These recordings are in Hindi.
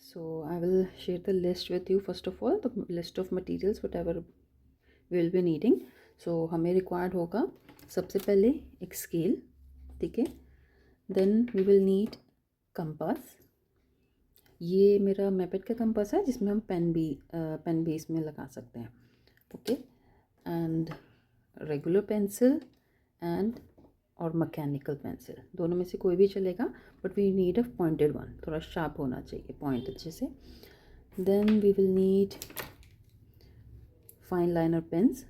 So I will share the list with you. First of all, the list of materials whatever we will be needing. So हमें required होगा सबसे पहले एक scale, ठीक है. Then we will need compass. ये मेरा मैपेट का कंपास है जिसमें हम पेन भी इसमें लगा सकते हैं. Okay. And regular pencil and और मैकेनिकल पेंसिल, दोनों में से कोई भी चलेगा, but we need a pointed one, थोड़ा शार्प होना चाहिए, पॉइंट अच्छे से. Then we will need fine liner pens,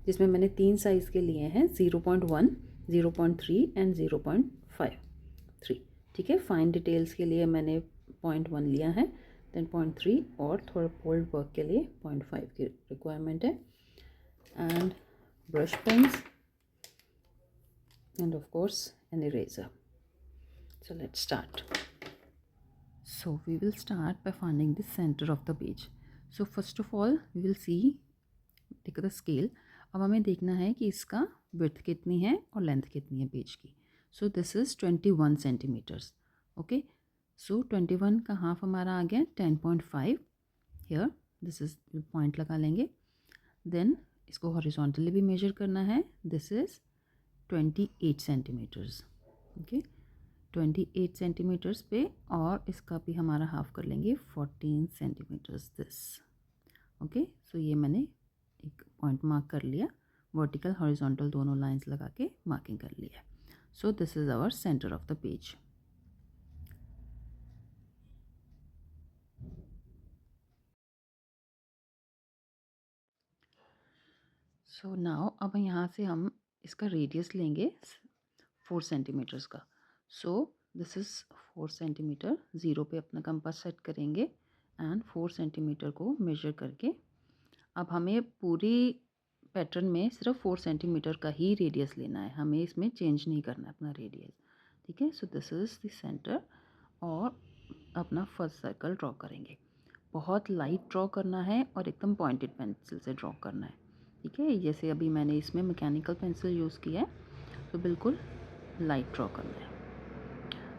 जिसमें मैंने 3 साइज़ के लिए हैं, 0.1, 0.3 एंड 0.53. ठीक है. फाइन डिटेल्स के लिए मैंने 0.1 लिया है, देन 0.3 और थोड़ा बोल्ड वर्क के लिए 0.5 की रिक्वायरमेंट है. And brush pens and of course an eraser. So let's start. So we will start by finding the center of the page. So first of all we will see, take the scale. अब हमें देखना है कि इसका width कितनी है और length कितनी है पेज की. So this is 21 centimeters. Okay. So 21 का हाफ हमारा आ गया 10.5. Here this is point लगा लेंगे. Then इसको horizontally भी measure करना है. This is 28 centimetres. Okay. 28 centimetres पे, और इसका भी हमारा हाफ कर लेंगे 14 सेंटीमीटर्स दिस. ओके. सो ये मैंने एक पॉइंट मार्क कर लिया, वर्टिकल हॉरिजॉन्टल दोनों लाइंस लगा के मार्किंग कर लिया. So this is our centre of the page. So now अब यहाँ से हम इसका रेडियस लेंगे 4 सेंटीमीटर्स का. सो दिस इज़ 4 सेंटीमीटर. ज़ीरो पे अपना कंपास सेट करेंगे एंड 4 सेंटीमीटर को मेजर करके, अब हमें पूरी पैटर्न में सिर्फ 4 सेंटीमीटर का ही रेडियस लेना है, हमें इसमें चेंज नहीं करना अपना रेडियस. ठीक है. सो दिस इज़ द सेंटर, और अपना फर्स्ट सर्कल ड्रॉ करेंगे. बहुत लाइट ड्रॉ करना है और एकदम पॉइंटेड पेंसिल से ड्रॉ करना है. ठीक है. जैसे अभी मैंने इसमें मैकेनिकल पेंसिल यूज़ किया है, तो बिल्कुल लाइट ड्रॉ करना है.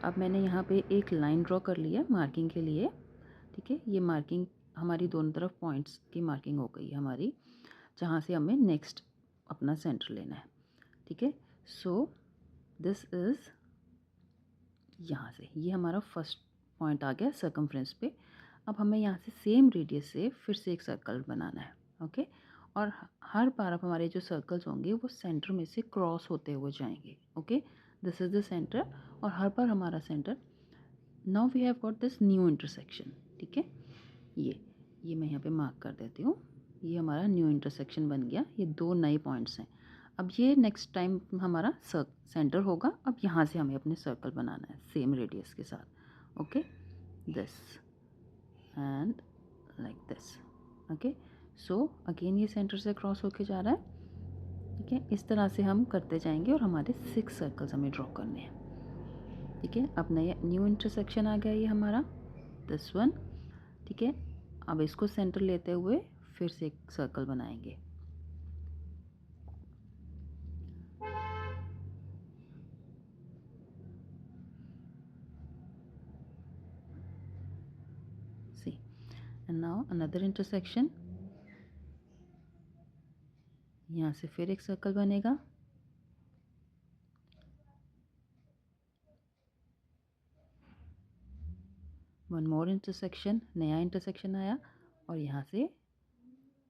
अब मैंने यहाँ पे एक लाइन ड्रॉ कर लिया मार्किंग के लिए. ठीक है. ये मार्किंग हमारी दोनों तरफ पॉइंट्स की मार्किंग हो गई हमारी, जहाँ से हमें नेक्स्ट अपना सेंटर लेना है. ठीक है. सो दिस इज़, यहाँ से ये हमारा फर्स्ट पॉइंट आ गया सर्कमफ्रेंस पे. अब हमें यहाँ से सेम रेडियस से फिर से एक सर्कल बनाना है. ओके. और हर बार अब हमारे जो सर्कल्स होंगे वो सेंटर में से क्रॉस होते हुए जाएंगे. Okay. This is the centre, और हर बार हमारा centre. Now we have got this new intersection. ठीक है. ये मैं यहाँ पे मार्क कर देती हूँ. ये हमारा न्यू इंटरसेक्शन बन गया. ये 2 नए पॉइंट्स हैं. अब ये नेक्स्ट टाइम हमारा सेंटर होगा. अब यहाँ से हमें अपने सर्कल बनाना है सेम रेडियस के साथ. Okay. This and like this. Okay. So again ये सेंटर से क्रॉस होके जा रहा है. ठीक है. इस तरह से हम करते जाएंगे और हमारे 6 सर्कल्स हमें ड्रॉ करने हैं. ठीक है. अब नया न्यू इंटरसेक्शन आ गया ये हमारा, दिस वन. ठीक है. अब इसको सेंटर लेते हुए फिर से एक सर्कल बनाएंगे. See. And now another intersection. यहाँ से फिर एक सर्कल बनेगा. वन मोर इंटरसेक्शन, नया इंटरसेक्शन आया, और यहाँ से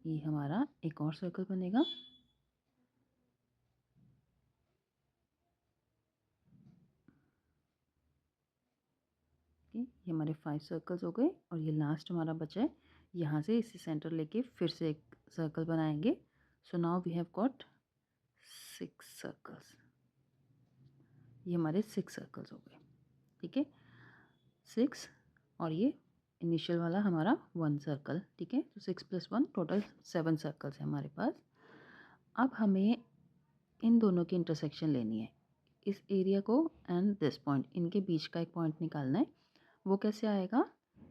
ये हमारा एक और सर्कल बनेगा. ये हमारे 5 सर्कल्स हो गए, और ये लास्ट हमारा बचा है. यहाँ से इसी सेंटर लेके फिर से एक सर्कल बनाएंगे. So now we have got 6 circles. ये हमारे 6 सर्कल्स हो गए. ठीक है. 6, और ये इनिशियल वाला हमारा 1 सर्कल. ठीक है. तो 6 + 1 टोटल 7 सर्कल्स हैं हमारे पास. अब हमें इन दोनों की इंटरसेक्शन लेनी है, इस एरिया को एंड दिस पॉइंट, इनके बीच का एक पॉइंट निकालना है. वो कैसे आएगा?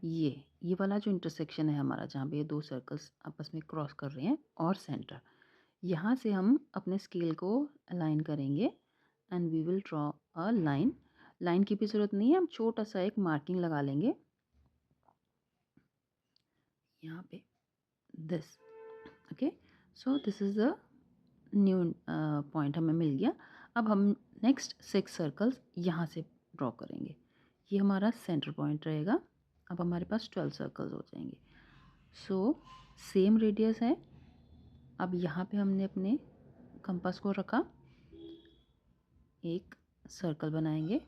ये वाला जो इंटरसेक्शन है हमारा, जहाँ पे ये 2 सर्कल्स आपस में क्रॉस कर रहे हैं, और सेंटर, यहाँ से हम अपने स्केल को अलाइन करेंगे and we will draw a line. Line की भी ज़रूरत नहीं है, हम छोटा सा एक मार्किंग लगा लेंगे. यहाँ पे this. Okay, so this is the new point हमें मिल गया। अब हम नेक्स्ट 6 सर्कल्स यहाँ से ड्रॉ करेंगे। ये हमारा सेंटर पॉइंट रहेगा। अब हमारे पास 12 सर्कल्स हो जाएंगे। सो सेम रेडियस है। अब यहाँ पे हमने अपने कंपास को रखा, एक सर्कल बनाएंगे।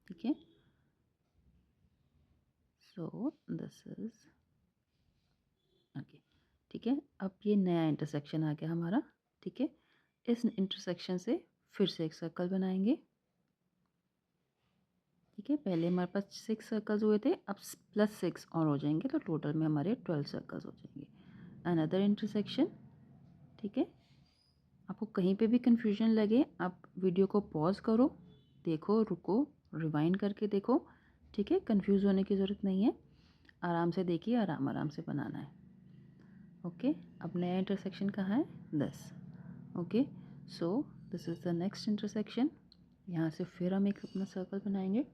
ठीक है, सो दिस इज ओके। ठीक है, अब ये नया इंटरसेक्शन आ गया हमारा। ठीक है, इस इंटरसेक्शन से फिर से एक सर्कल बनाएंगे। ठीक है, पहले हमारे पास 6 सर्कल्स हुए थे, अब +6 और हो जाएंगे, तो टोटल में हमारे 12 सर्कल्स हो जाएंगे। Another intersection. ठीक है, आपको कहीं पे भी कंफ्यूजन लगे, आप वीडियो को पॉज करो, देखो, रुको, रिवाइंड करके देखो। ठीक है, कंफ्यूज होने की ज़रूरत नहीं है, आराम से देखिए, आराम आराम से बनाना है। ओके, अब नया इंटरसेक्शन कहाँ है? This. Okay, so this is the next intersection. यहाँ से फिर हम एक अपना सर्कल बनाएंगे।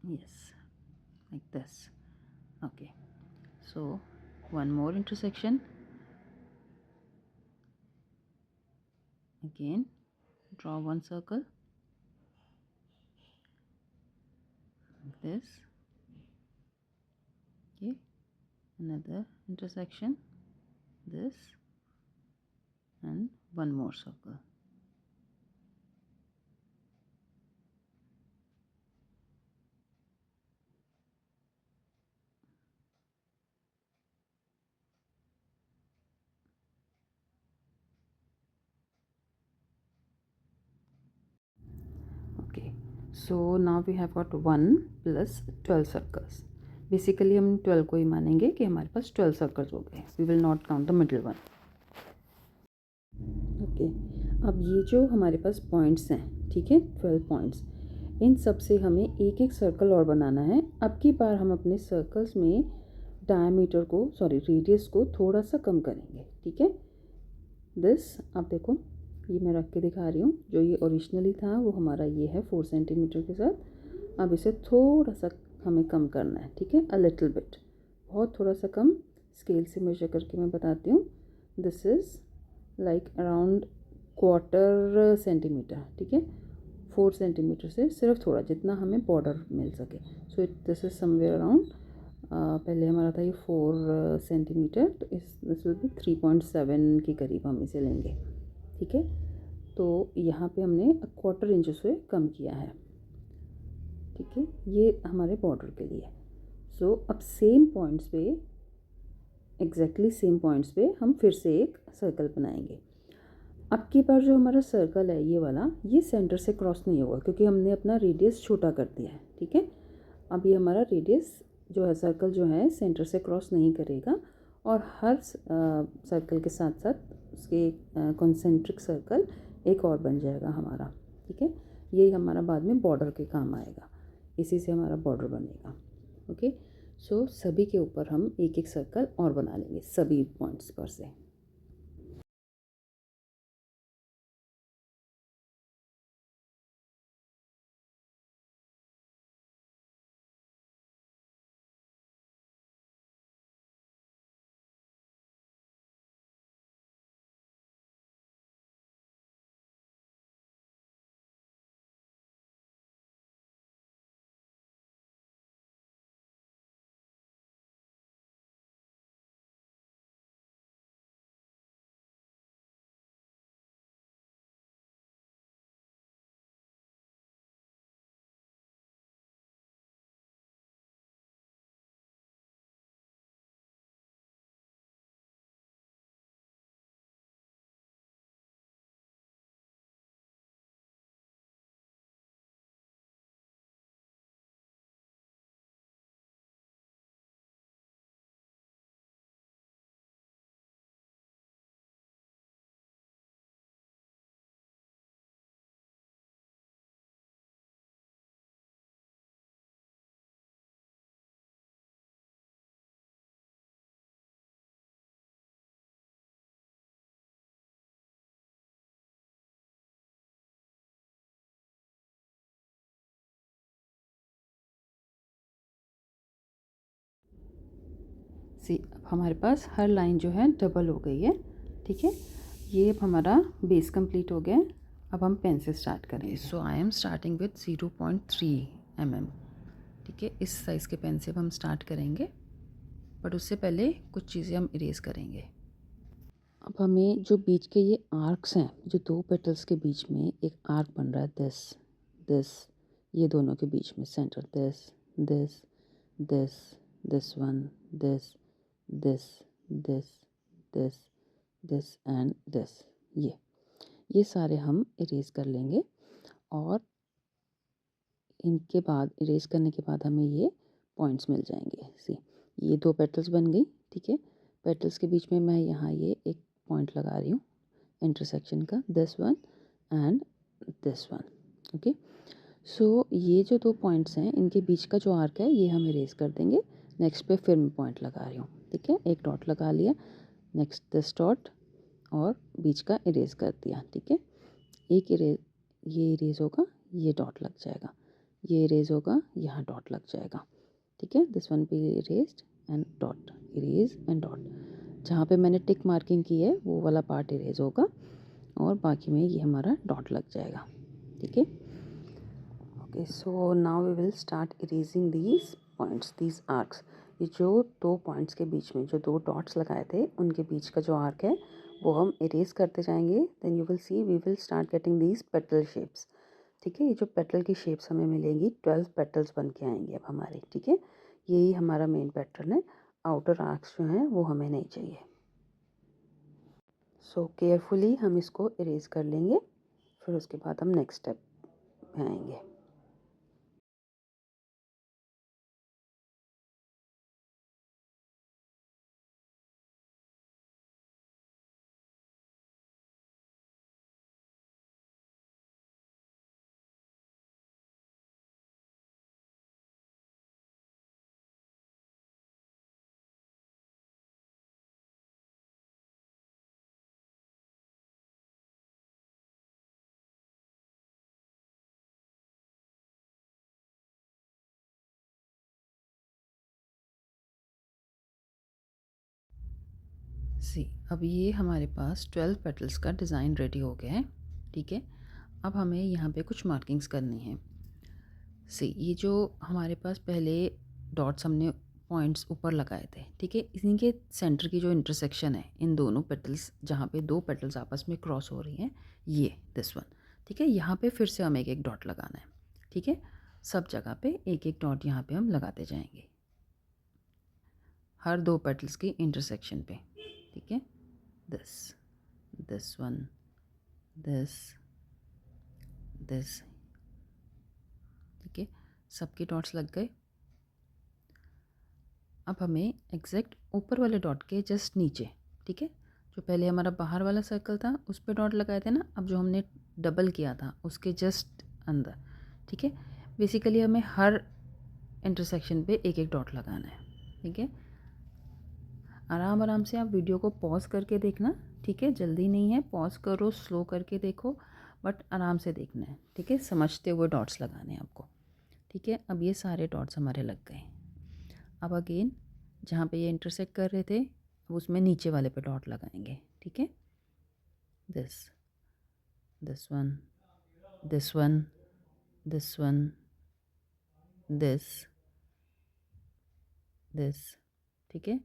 Yes, like this. Okay, so one more intersection. Again, draw one circle like this. Okay, another intersection, this, and one more circle. Okay, so now we have got 1 plus 12 circles. Basically हम 12 को ही मानेंगे कि हमारे पास 12 सर्कल्स हो गए। We will not count the middle one. Okay, अब ये जो हमारे पास पॉइंट्स हैं, ठीक है, 12 पॉइंट्स, इन सब से हमें एक एक सर्कल और बनाना है। अब की बार हम अपने सर्कल्स में डायमीटर को, सॉरी रेडियस को थोड़ा सा कम करेंगे। ठीक है, दिस, आप देखो, ये मैं रख के दिखा रही हूँ। जो ये ओरिजिनली था वो हमारा ये है 4 सेंटीमीटर के साथ। अब इसे थोड़ा सा हमें कम करना है। ठीक है, अ लिटिल बिट, बहुत थोड़ा सा कम। स्केल से मेजर करके मैं बताती हूँ। This is like around quarter centimetre. ठीक है, 4 सेंटीमीटर से सिर्फ थोड़ा, जितना हमें बॉर्डर मिल सके। So it this is somewhere around, पहले हमारा था ये 4 सेंटीमीटर, तो दिस विल बी 3.7 के करीब हम इसे लेंगे। ठीक है, तो यहाँ पे हमने क्वार्टर इंच से कम किया है। ठीक है, ये हमारे बॉर्डर के लिए। सो अब सेम पॉइंट्स पे, एग्जैक्टली सेम पॉइंट्स पे हम फिर से एक सर्कल बनाएंगे। अब की बार जो हमारा सर्कल है ये वाला, ये सेंटर से क्रॉस नहीं होगा क्योंकि हमने अपना रेडियस छोटा कर दिया है। ठीक है, अब ये हमारा रेडियस जो है, सर्कल जो है, सेंटर से क्रॉस नहीं करेगा, और हर सर्कल के साथ साथ उसके कॉन्सेंट्रिक सर्कल एक और बन जाएगा हमारा। ठीक है, यही हमारा बाद में बॉर्डर के काम आएगा, इसी से हमारा बॉर्डर बनेगा। ओके, सो सभी के ऊपर हम एक एक सर्कल और बना लेंगे सभी पॉइंट्स पर से। सी अब हमारे पास हर लाइन जो है डबल हो गई है। ठीक है, ये अब हमारा बेस कंप्लीट हो गया है। अब हम पेन से स्टार्ट करेंगे। So I am starting with 0.3 mm। ठीक है, इस साइज़ के पेन से अब हम स्टार्ट करेंगे, बट उससे पहले कुछ चीज़ें हम इरेज करेंगे। अब हमें जो बीच के ये आर्क्स हैं, जो दो पेटल्स के बीच में एक आर्क बन रहा है, दिस ये दोनों के बीच में centre, this this this this one, this this this this this and this, ये सारे हम इरेज कर लेंगे। और इनके बाद इरेज करने के बाद हमें ये पॉइंट्स मिल जाएंगे। सी, ये दो पेटल्स बन गई। ठीक है, पेटल्स के बीच में मैं यहाँ ये एक पॉइंट लगा रही हूँ इंटरसेक्शन का, this one and this one. Okay, so ये जो दो पॉइंट्स हैं, इनके बीच का जो आर्क है ये हम इरेज कर देंगे। नेक्स्ट पे फिर मैं पॉइंट लगा रही हूँ। ठीक है, एक डॉट लगा लिया, नेक्स्ट दिस डॉट और बीच का इरेज कर दिया। ठीक है, एक इरेज, ये इरेज होगा, ये डॉट लग जाएगा, ये इरेज होगा, यहाँ डॉट लग जाएगा। ठीक है, this one B erased and dot, erase and dot. जहाँ पे मैंने टिक मार्किंग की है वो वाला पार्ट इरेज होगा और बाकी में ये हमारा डॉट लग जाएगा। ठीक है, okay, so now we will start erasing these points, these arcs. ये जो दो पॉइंट्स के बीच में जो दो डॉट्स लगाए थे उनके बीच का जो आर्क है वो हम इरेज करते जाएंगे। Then you will see we will start getting these petal shapes. ठीक है, ये जो पेटल की शेप्स हमें मिलेंगी, 12 पेटल्स बन के आएंगे अब हमारे। ठीक है, यही हमारा मेन पैटर्न है। आउटर आर्क्स जो हैं वो हमें नहीं चाहिए। सो केयरफुली हम इसको इरेज कर लेंगे, फिर उसके बाद हम नेक्स्ट स्टेप में आएंगे। सी, अब ये हमारे पास 12 पेटल्स का डिज़ाइन रेडी हो गया है। ठीक है, अब हमें यहाँ पे कुछ मार्किंग्स करनी है। सी, ये जो हमारे पास पहले डॉट्स हमने पॉइंट्स ऊपर लगाए थे, ठीक है, इन्हीं के सेंटर की जो इंटरसेक्शन है इन दोनों पेटल्स, जहाँ पे दो पेटल्स आपस में क्रॉस हो रही हैं, ये दिस वन। ठीक है, यहाँ पे फिर से हमें एक एक डॉट लगाना है। ठीक है, सब जगह पे एक एक डॉट यहाँ पे हम लगाते जाएंगे, हर दो पेटल्स की इंटरसेक्शन पे। ठीक है, दिस वन, दिस दिस। ठीक है, सबके डॉट्स लग गए। अब हमें एग्जैक्ट ऊपर वाले डॉट के जस्ट नीचे, ठीक है, जो पहले हमारा बाहर वाला सर्कल था उस पर डॉट लगाए थे ना, अब जो हमने डबल किया था उसके जस्ट अंदर। ठीक है, बेसिकली हमें हर इंटरसेक्शन पे एक एक डॉट लगाना है। ठीक है, आराम आराम से आप वीडियो को पॉज करके देखना। ठीक है, जल्दी नहीं है, पॉज करो, स्लो करके देखो, बट आराम से देखना है। ठीक है, समझते हुए डॉट्स लगाने हैं आपको। ठीक है, अब ये सारे डॉट्स हमारे लग गए। अब अगेन जहाँ पे ये इंटरसेक्ट कर रहे थे अब उसमें नीचे वाले पे डॉट लगाएंगे। ठीक है, this this one, this one, this one, this this. ठीक है,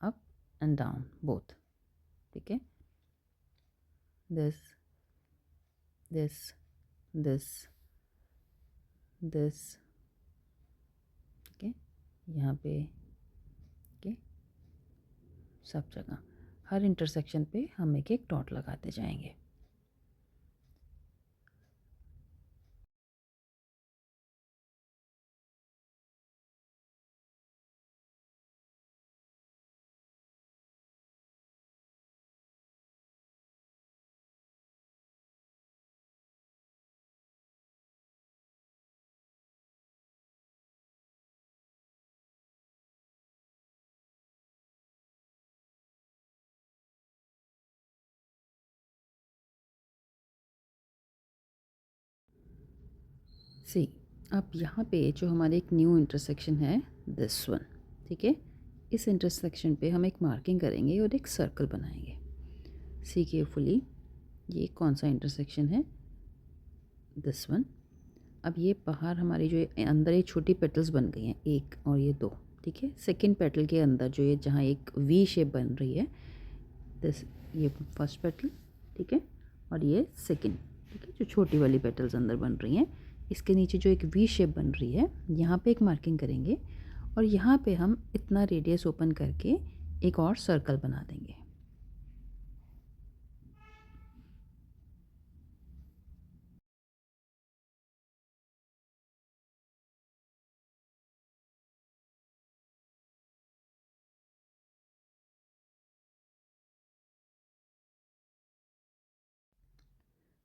अप एंड डाउन बोथ। ठीक है, दिस दिस दिस दिस। ठीक है, यहाँ पे के सब जगह हर इंटरसेक्शन पे हम एक एक डॉट लगाते जाएंगे। सी, अब यहाँ पे जो हमारे एक न्यू इंटरसेक्शन है, दिस वन। ठीक है, इस इंटरसेक्शन पे हम एक मार्किंग करेंगे और एक सर्कल बनाएंगे। सी केयरफुली, ये कौन सा इंटरसेक्शन है? This one. अब ये बाहर हमारी जो अंदर ये छोटी पेटल्स बन गई हैं, एक और ये दो, ठीक है। सेकंड पेटल के अंदर जो ये जहाँ एक वी शेप बन रही है, दिस, ये फर्स्ट पेटल, ठीक है, और ये सेकंड, ठीक है, जो छोटी वाली पेटल्स अंदर बन रही हैं, इसके नीचे जो एक वी शेप बन रही है, यहाँ पे एक मार्किंग करेंगे और यहाँ पे हम इतना रेडियस ओपन करके एक और सर्कल बना देंगे।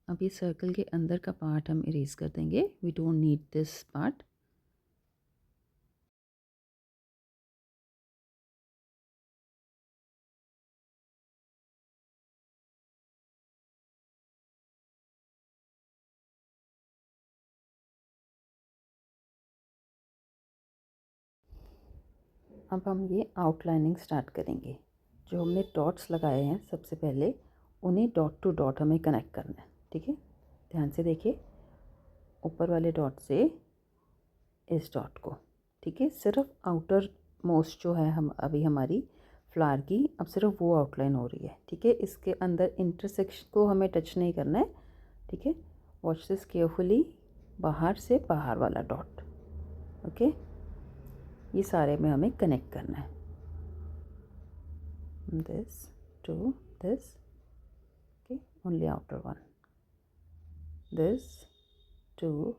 अब ये सर्कल के अंदर का पार्ट हम इरेज कर देंगे, we don't need this part. अब हम ये आउटलाइनिंग स्टार्ट करेंगे। जो हमने डॉट्स लगाए हैं सबसे पहले, उन्हें डॉट टू डॉट हमें कनेक्ट करना है, ठीक है। ध्यान से देखिए, ऊपर वाले डॉट से इस डॉट को, ठीक है। सिर्फ आउटर मोस्ट जो है हम अभी हमारी फ्लावर की, अब सिर्फ वो आउटलाइन हो रही है, ठीक है। इसके अंदर इंटरसेक्शन को हमें टच नहीं करना है, ठीक है। वॉच दिस केयरफुली, बाहर से बाहर वाला डॉट, ओके। ये सारे में हमें कनेक्ट करना है, this to this, okay, only outer one, this to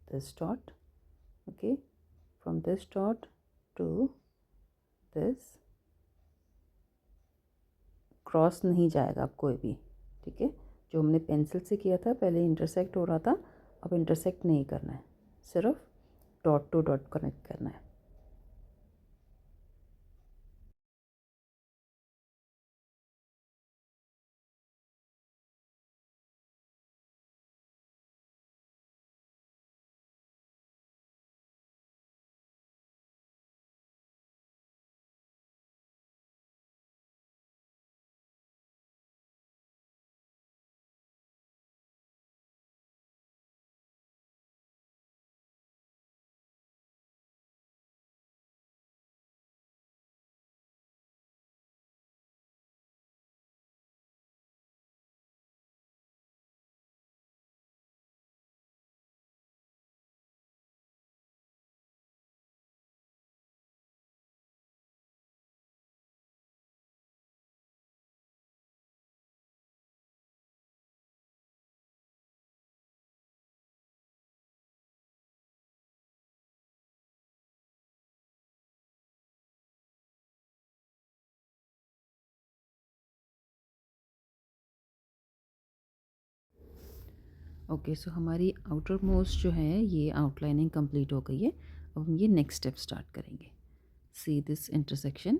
this dot, okay, from this dot to this, cross नहीं जाएगा अब कोई भी, ठीक है। जो हमने पेंसिल से किया था पहले इंटरसेक्ट हो रहा था, अब इंटरसेक्ट नहीं करना है, सिर्फ डॉट टू डॉट कनेक्ट करना है। ओके, सो हमारी आउटर मोस्ट जो है ये आउटलाइनिंग कंप्लीट हो गई है। अब हम ये नेक्स्ट स्टेप स्टार्ट करेंगे। सी दिस इंटरसेक्शन,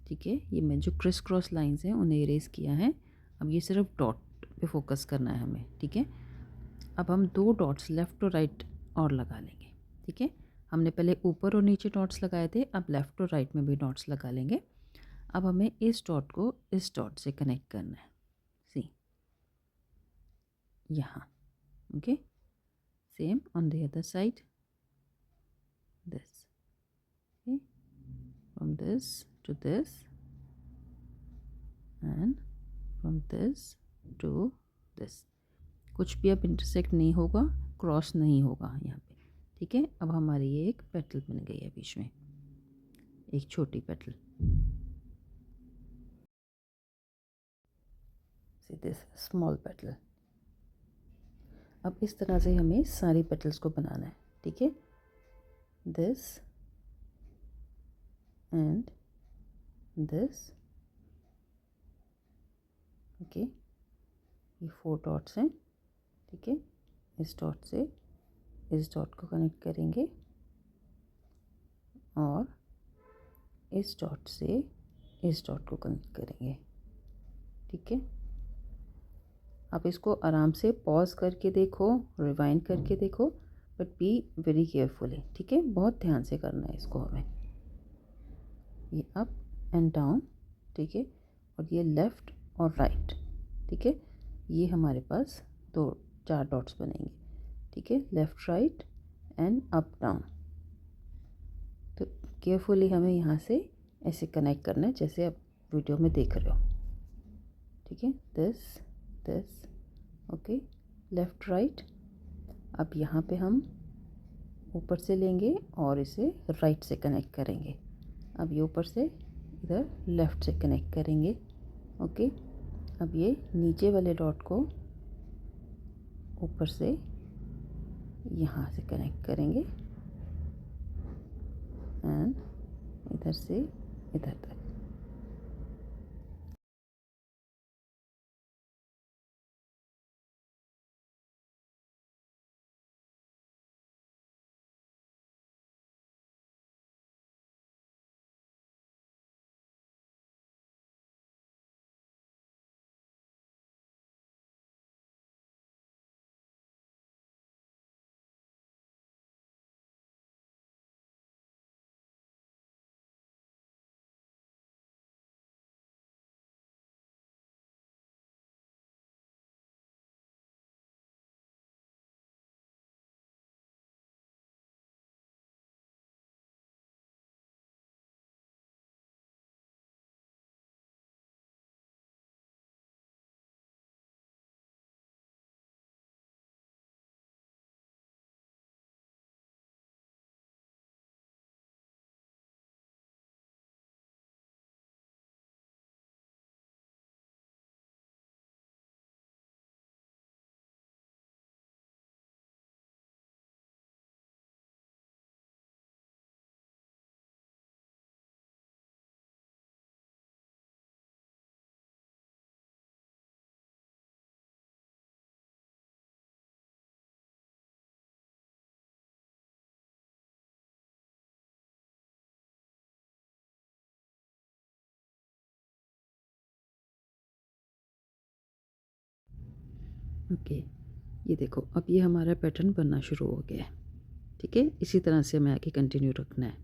ठीक है। ये मैं जो क्रिस क्रॉस लाइंस हैं उन्हें इरेज किया है। अब ये सिर्फ डॉट पे फोकस करना है हमें, ठीक है। अब हम दो डॉट्स लेफ़्ट और राइट और लगा लेंगे, ठीक है। हमने पहले ऊपर और नीचे डॉट्स लगाए थे, अब लेफ़्ट और राइट में भी डॉट्स लगा लेंगे। अब हमें इस डॉट को इस डॉट से कनेक्ट करना है, सी, यहाँ, okay. Same on the other side, this, okay, from this to this and from this to this. कुछ भी अब इंटरसेक्ट नहीं होगा, क्रॉस नहीं होगा यहाँ पे, ठीक है। अब हमारी ये एक पेटल बन गई है बीच में, एक छोटी petal, see this small petal. अब इस तरह से हमें सारी पेटल्स को बनाना है, ठीक है। This and this, okay. ये 4 डॉट्स हैं, ठीक है। इस डॉट से इस डॉट को कनेक्ट करेंगे और इस डॉट से इस डॉट को कनेक्ट करेंगे, ठीक है। आप इसको आराम से पॉज करके देखो, रिवाइंड करके देखो, बट बी वेरी केयरफुली, ठीक है। बहुत ध्यान से करना है इसको हमें। ये अप एंड डाउन, ठीक है, और ये लेफ़्ट और राइट, ठीक है। ये हमारे पास 4 डॉट्स बनेंगे, ठीक है, left right and up down. तो केयरफुली हमें यहाँ से ऐसे कनेक्ट करना है जैसे आप वीडियो में देख रहे हो, ठीक है। This okay, left right. अब यहाँ पे हम ऊपर से लेंगे और इसे राइट से कनेक्ट करेंगे। अब ये ऊपर से इधर लेफ़्ट से कनेक्ट करेंगे, ओके। अब ये नीचे वाले डॉट को ऊपर से यहाँ से कनेक्ट करेंगे एंड इधर से इधर तक। ओके, ये देखो अब ये हमारा पैटर्न बनना शुरू हो गया है, ठीक है। इसी तरह से हमें आगे कंटिन्यू रखना है।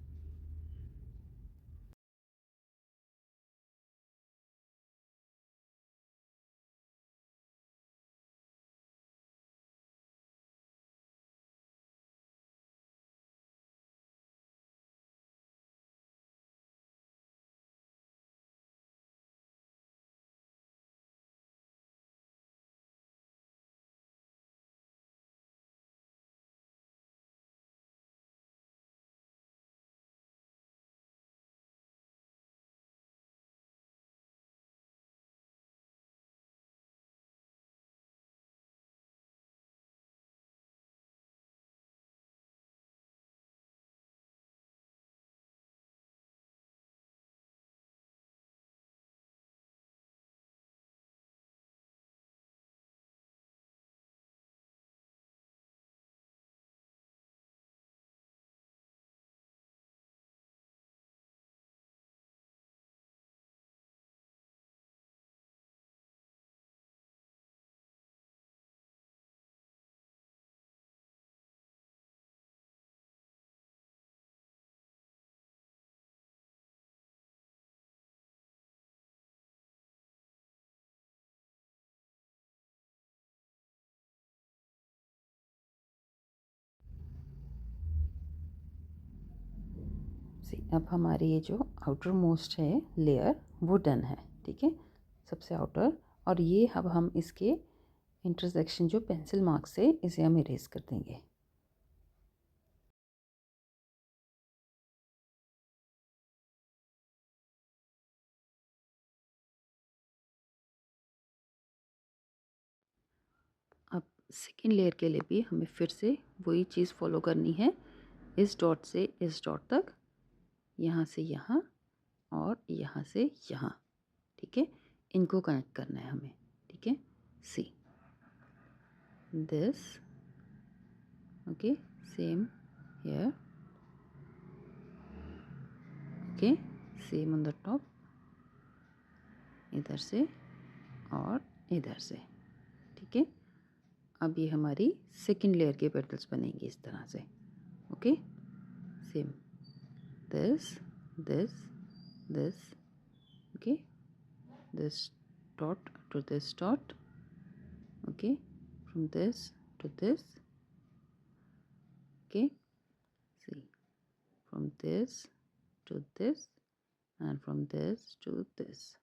अब हमारी ये जो आउटर मोस्ट है लेयर वो डन है, ठीक है, सबसे आउटर। और ये अब हम इसके इंटरसेक्शन जो पेंसिल मार्क से इसे हम इरेज कर देंगे। अब सेकेंड लेयर के लिए भी हमें फिर से वही चीज़ फॉलो करनी है, इस डॉट से इस डॉट तक, यहाँ से यहाँ और यहाँ से यहाँ, ठीक है, इनको कनेक्ट करना है हमें, ठीक है। See this, okay, same here, okay, same on the top, इधर से और इधर से, ठीक है। अब ये हमारी सेकेंड लेयर के पेटल्स बनेंगे इस तरह से, okay, same this this this, okay, this dot to this dot, okay, from this to this, okay, see, from this to this, and from this to this.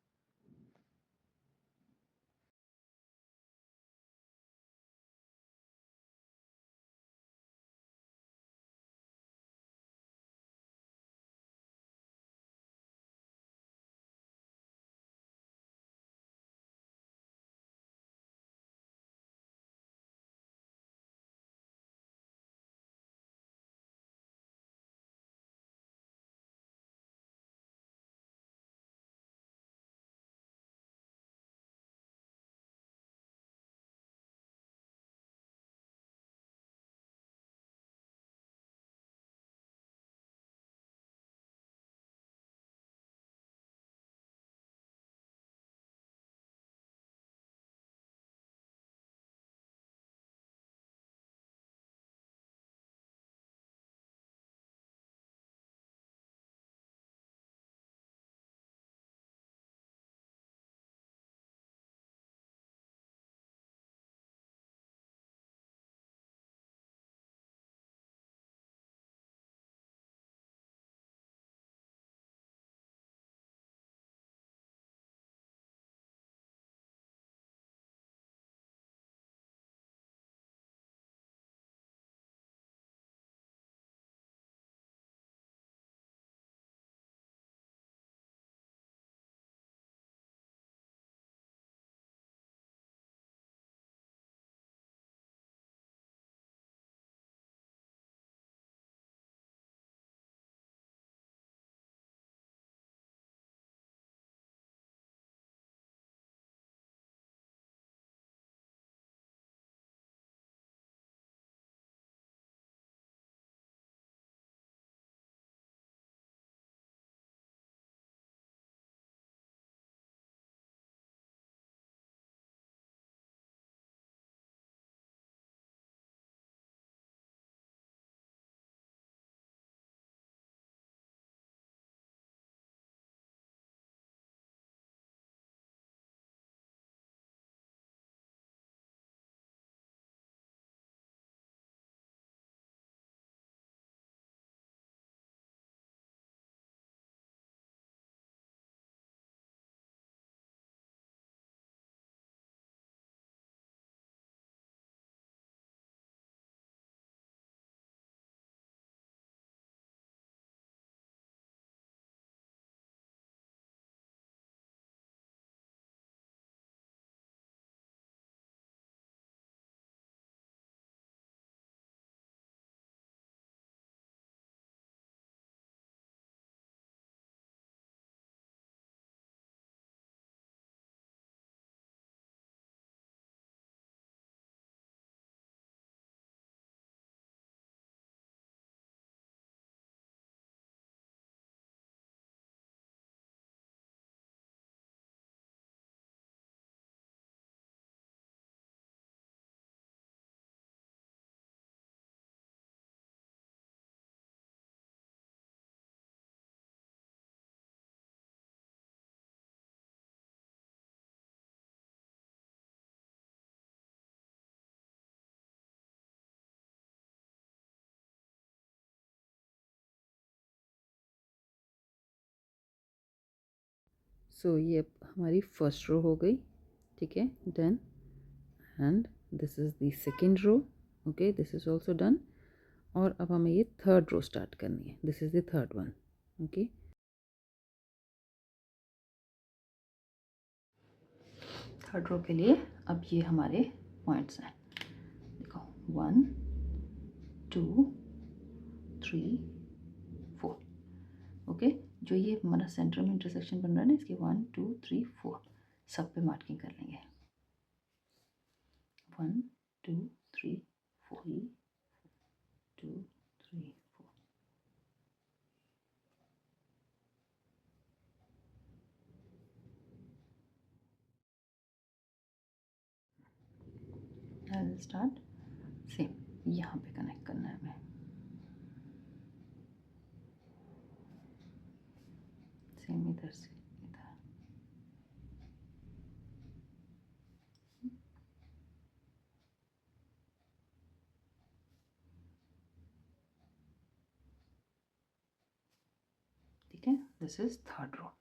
So ये हमारी फर्स्ट रो हो गई, ठीक है, done. And this is the second row, okay, this is also done. और अब हमें ये थर्ड रो स्टार्ट करनी है, this is the third one, okay. Third row के लिए अब ये हमारे पॉइंट्स हैं, देखो 1 2 3 4, ओके। जो ये हमारा सेंटर में इंटरसेक्शन बन रहा है ना, इसके 1 2 3 4 सब पे मार्किंग कर लेंगे, 1 2 3 4 2 3 4। स्टार्ट सेम यहाँ पे कनेक्ट करना है हमें, सेम इधर इधर से इधर। ठीक है, दिस इज थर्ड रो।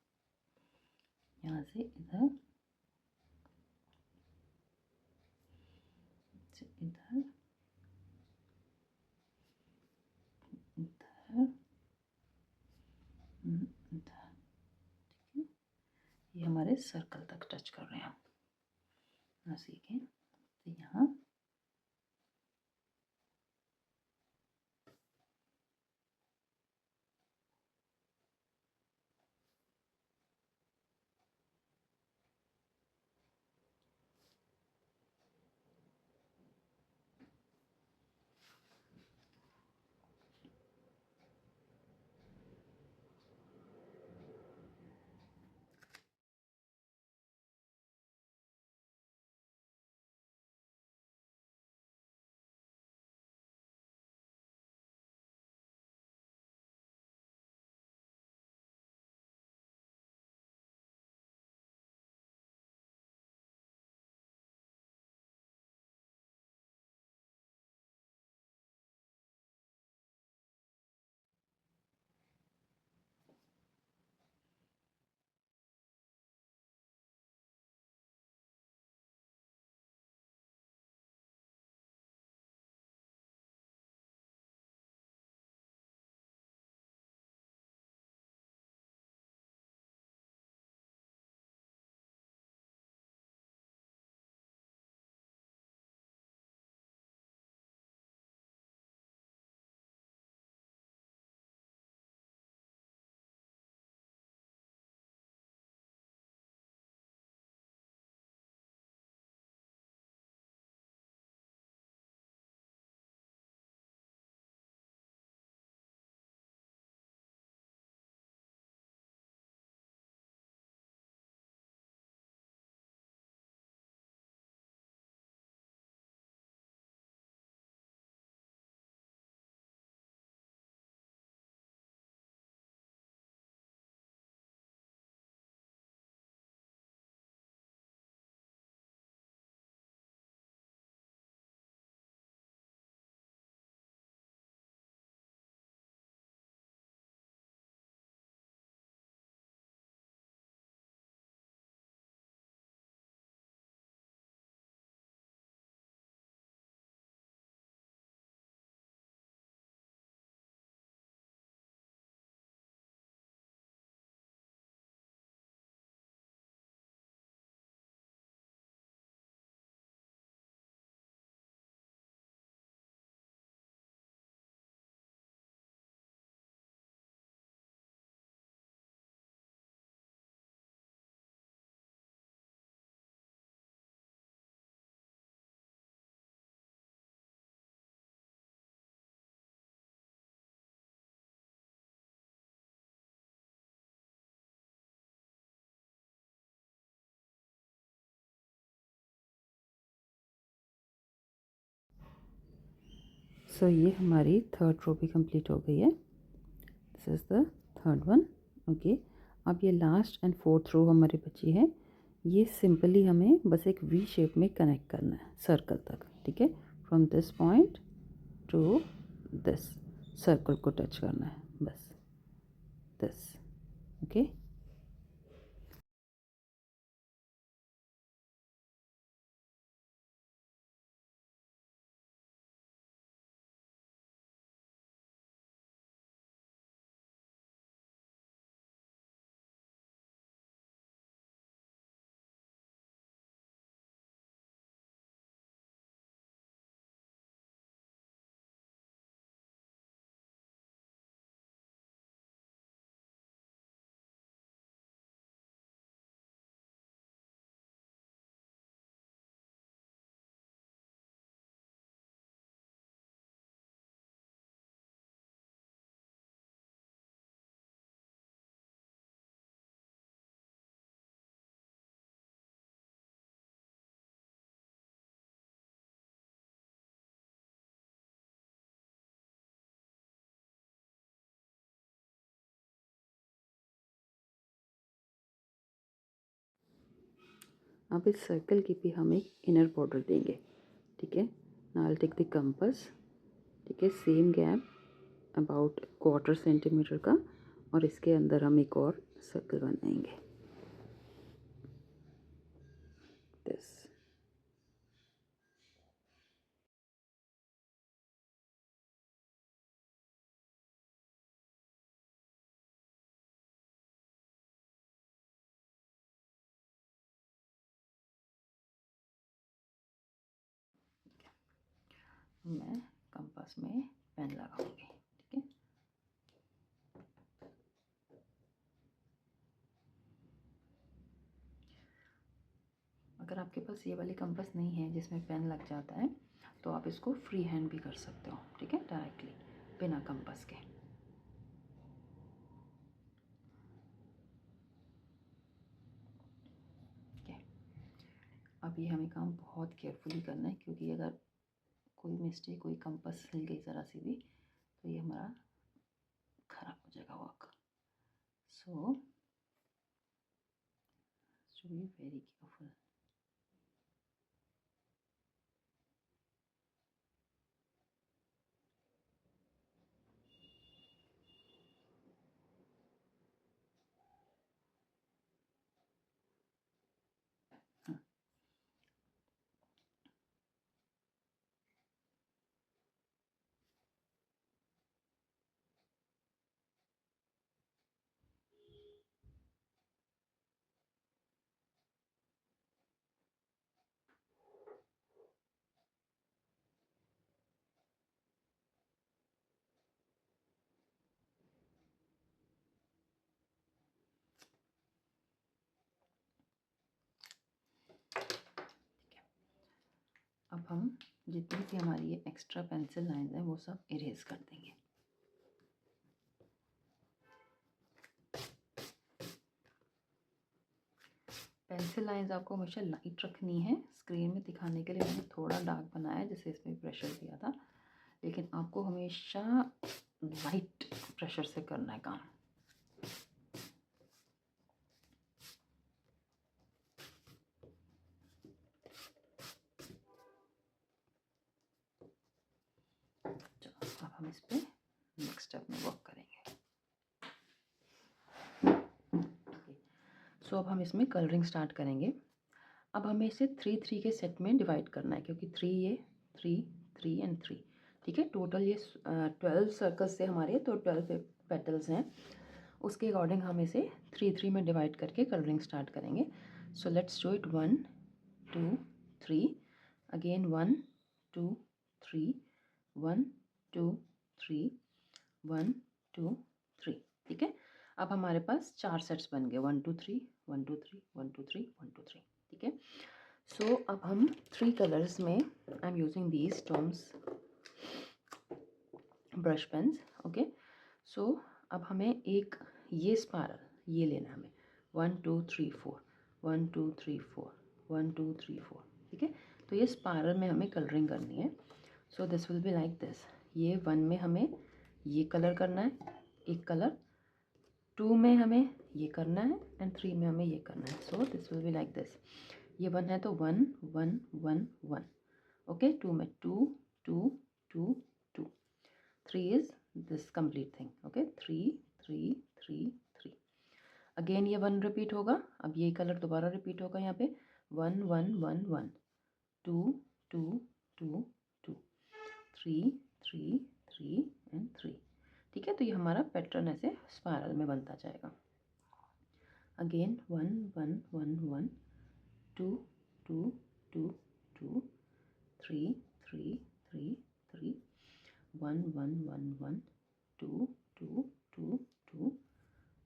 यहाँ से इधर से इधर इधर इधर। ठीक है, ये हमारे सर्कल तक टच कर रहे हैं हम। ऐसे के तो यहाँ सो ये हमारी थर्ड रो भी कंप्लीट हो गई है। This is the third one. Okay, अब ये लास्ट एंड फोर्थ रो हमारी बची है। ये सिंपली हमें बस एक वी शेप में कनेक्ट करना है सर्कल तक। ठीक है, from this point two this circle को टच करना है बस, दिस। ओके। अब इस सर्कल की भी हम एक इनर बॉर्डर देंगे, ठीक है। Now I will take the compass, ठीक है, सेम गैप अबाउट 1/4 सेंटीमीटर का, और इसके अंदर हम एक और सर्कल बनाएंगे दिस। मैं कंपास में पेन लगाऊंगी, ठीक है। अगर आपके पास ये वाली कंपास नहीं है जिसमें पेन लग जाता है, तो आप इसको फ्री हैंड भी कर सकते हो, ठीक है, डायरेक्टली बिना कंपास के। ठीक है, अब ये हमें काम बहुत केयरफुली करना है, क्योंकि अगर कोई मिस्टेक, कोई कंपास हिल गई ज़रा सी भी, तो ये हमारा ख़राब हो जाएगा work. So to be very careful. अब हम जितनी भी हमारी ये एक्स्ट्रा पेंसिल लाइंस हैं वो सब इरेज कर देंगे। पेंसिल लाइंस आपको हमेशा लाइट रखनी है। स्क्रीन में दिखाने के लिए मैंने थोड़ा डार्क बनाया है, जैसे इसमें प्रेशर दिया था, लेकिन आपको हमेशा लाइट प्रेशर से करना है काम। चलो अब हम इस पर नेक्स्ट स्टेप में वर्क करेंगे। सो अब हम इसमें कलरिंग स्टार्ट करेंगे। अब हमें इसे 3-3 के सेट में डिवाइड करना है, क्योंकि 3 ये 3 3 एंड 3, ठीक है। टोटल ये 12 सर्कल्स से हमारे, तो 12 पेटल्स हैं। उसके अकॉर्डिंग हम इसे 3-3 में डिवाइड करके कलरिंग स्टार्ट करेंगे। So let's do it 1 2 3, again 1 2 3, 1 2 3, 1 2 3, ठीक है। अब हमारे पास 4 सेट्स बन गए, 1 2 3 1 2 3 1 2 3 1 2 3, ठीक है। सो अब हम 3 कलर्स में, I am using these terms brush pens, okay. So अब हमें एक ये स्पायरल ये लेना है हमें, 1 2 3 4 1 2 3 4 1 2 3 4, ठीक है। तो ये स्पायरल में हमें कलरिंग करनी है। So this will be like this. ये 1 में हमें ये कलर करना है, एक कलर, 2 में हमें ये करना है, एंड 3 में हमें ये करना है। So this will be like this. ये 1 है तो 1 1 1 1, ओके। 2 में 2 2 2 2, 3 is this complete thing, okay, 3 3 3 3। Again ये 1 रिपीट होगा, अब ये कलर दोबारा रिपीट होगा यहाँ पे, 1 1 1 1 2 2 2 2 3 3 3 एंड 3, ठीक है। तो ये हमारा पैटर्न ऐसे स्पायरल में बनता जाएगा। अगेन 1 1 1 1 2 2 2 2 3 3 3 3 1 1 1 1 2 2 2 2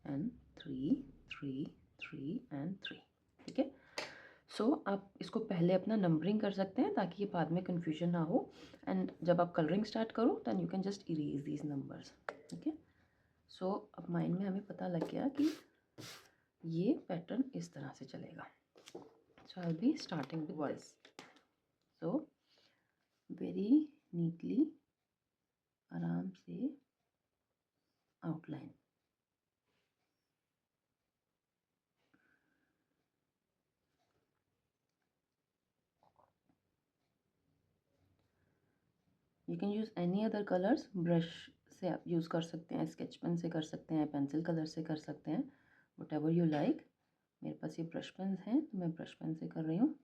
एंड 3 3 3 एंड 3, ठीक है। सो आप इसको पहले अपना नंबरिंग कर सकते हैं ताकि ये बाद में कन्फ्यूजन ना हो, एंड जब आप कलरिंग स्टार्ट करो then you can just erase these numbers, ठीक है। सो अब माइंड में हमें पता लग गया कि ये पैटर्न इस तरह से चलेगा। So I will be starting with this. So very neatly, आराम से outline, you can use any other colours. Brush से आप यूज़ कर सकते हैं, स्केच पेन से कर सकते हैं, पेंसिल कलर से कर सकते हैं, वट एवर यू लाइक। मेरे पास ये ब्रश पेन हैं तो मैं ब्रश पेन से कर रही हूँ।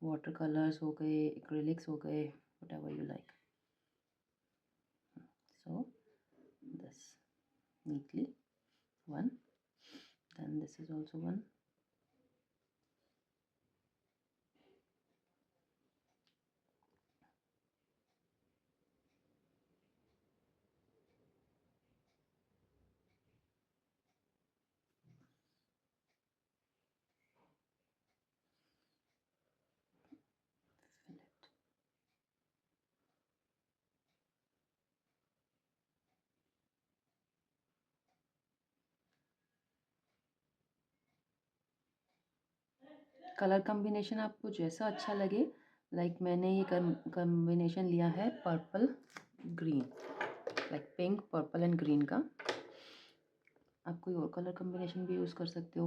वाटर कलर्स हो गए, एक्रिलिक्स हो गए, what ever you like. So this neatly one, then this is also one. Colour combination आपको जैसा अच्छा लगे, लाइक मैंने ये कम्बिनेशन लिया है purple green, like pink purple and green का। आप कोई और कलर कम्बिनेशन भी यूज़ कर सकते हो,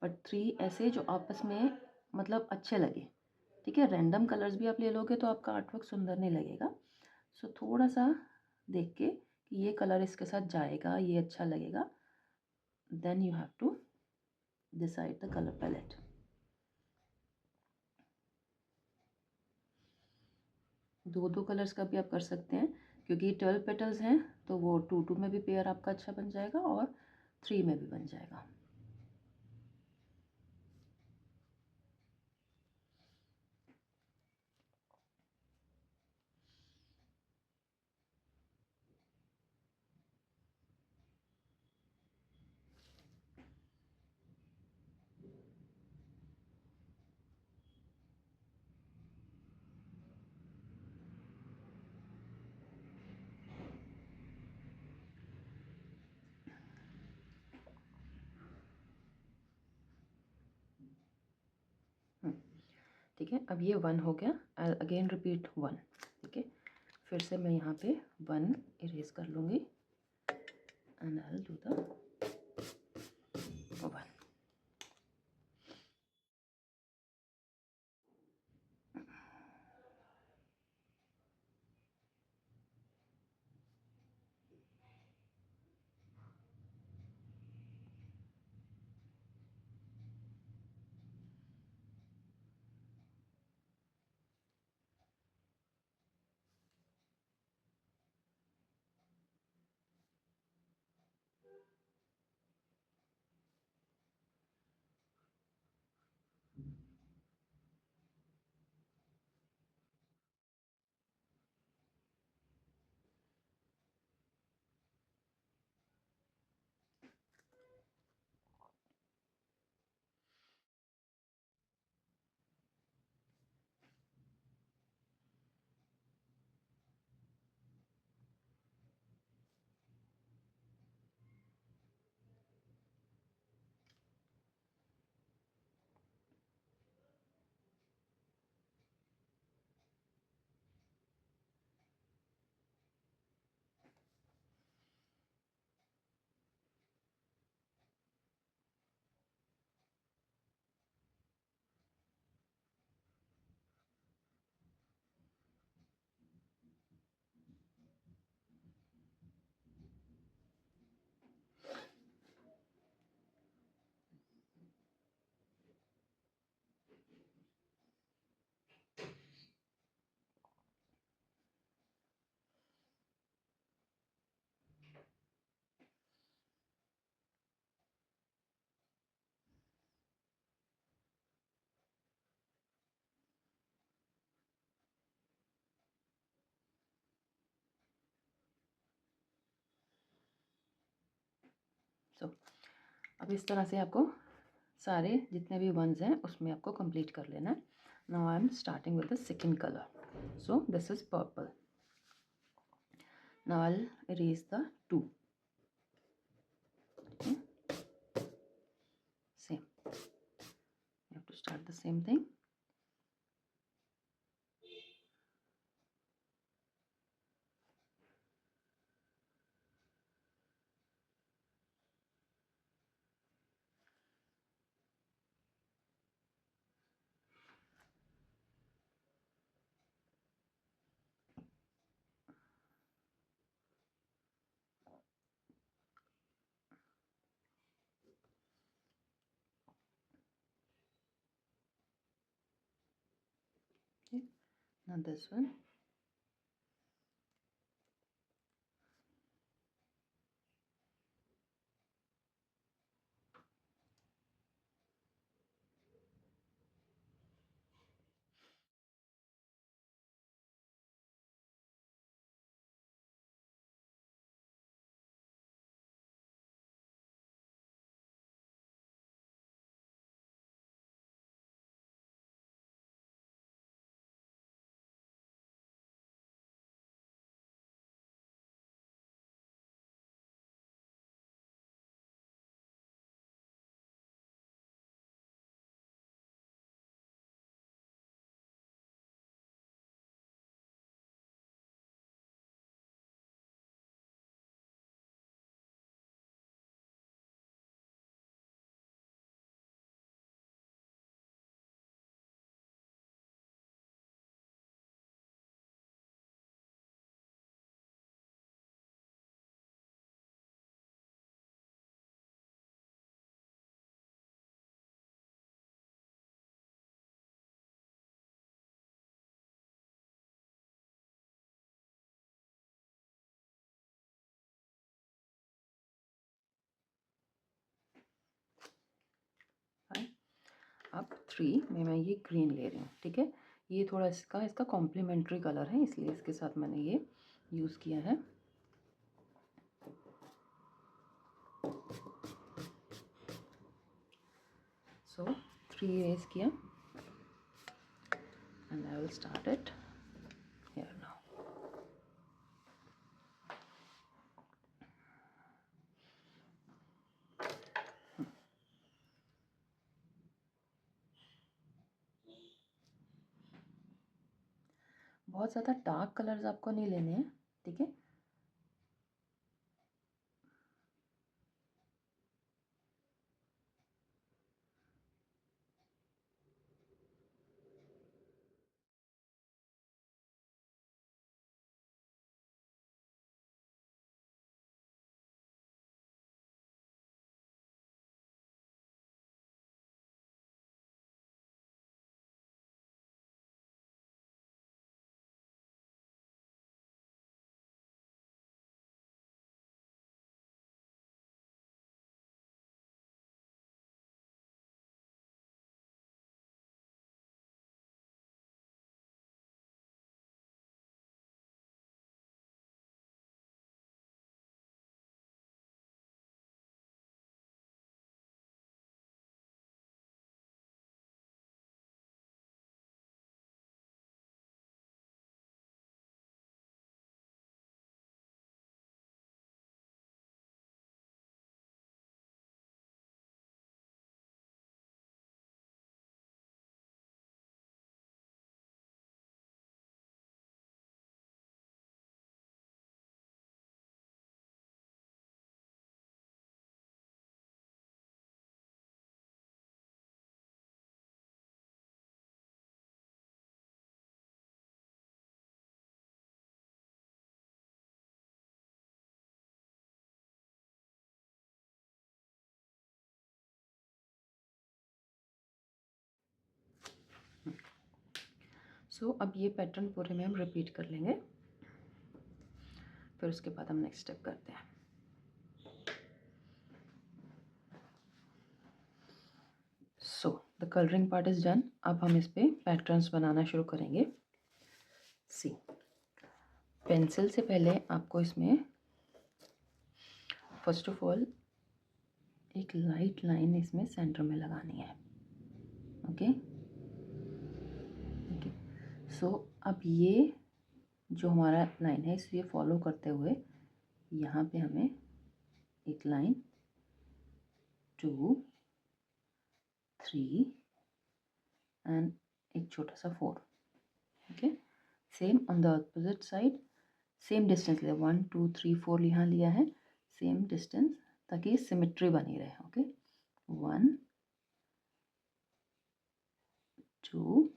बट 3 ऐसे जो आपस में मतलब अच्छे लगे। ठीक है, रैंडम कलर्स भी आप ले लोगे तो आपका आर्टवर्क सुंदर नहीं लगेगा। सो थोड़ा सा देख के कि ये कलर इसके साथ जाएगा, ये अच्छा लगेगा, then you have to decide the colour palette. दो कलर्स का भी आप कर सकते हैं, क्योंकि 12 पेटल्स हैं तो वो 2 में भी पेयर आपका अच्छा बन जाएगा और 3 में भी बन जाएगा। ठीक है, अब ये 1 हो गया। I again repeat 1। ठीक है, फिर से मैं यहाँ पे 1 इरेज कर लूँगी and I will do the 1। सो अब इस तरह से आपको सारे जितने भी वंस हैं उसमें आपको कंप्लीट कर लेना है। Now I am starting with the second colour. So this is purple. Now I will erase the 2। Same, you have to start the same thing. now this one. अब 3 में मैं ये ग्रीन ले रही हूँ, ठीक है। ये थोड़ा इसका कॉम्प्लीमेंट्री कलर है, इसलिए इसके साथ मैंने ये यूज़ किया है। सो 3 इरेज किया and I will start it here now. बहुत ज़्यादा डार्क कलर्स आपको नहीं लेने हैं, ठीक है। सो अब ये पैटर्न पूरे में हम रिपीट कर लेंगे, फिर उसके बाद हम नेक्स्ट स्टेप करते हैं। So the colouring part is done. अब हम इस पे पैटर्न्स बनाना शुरू करेंगे। सी, पेंसिल से पहले आपको इसमें फर्स्ट ऑफ ऑल एक लाइट लाइन इसमें सेंटर में लगानी है, ओके। सो अब ये जो हमारा लाइन है इसे फॉलो करते हुए यहाँ पे हमें एक लाइन 2 3 एंड एक छोटा सा 4, okay. Same on the opposite side, same distance लिया, 1 2 3 4 यहाँ लिया है, सेम डिस्टेंस, ताकि सिमेट्री बनी रहे, ओके। 1 2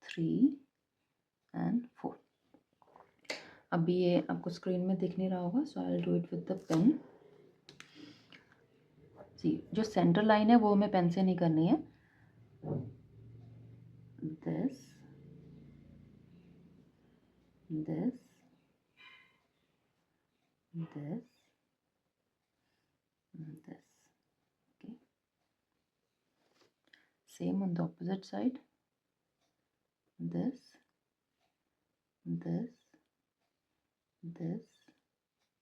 3 एंड 4। अभी ये आपको स्क्रीन में दिख नहीं रहा होगा, so I will do it with the pen. जी, जो सेंटर लाइन है वो हमें पेन से नहीं करनी है, this, this, this, this. Okay, same on the opposite side, this, this, this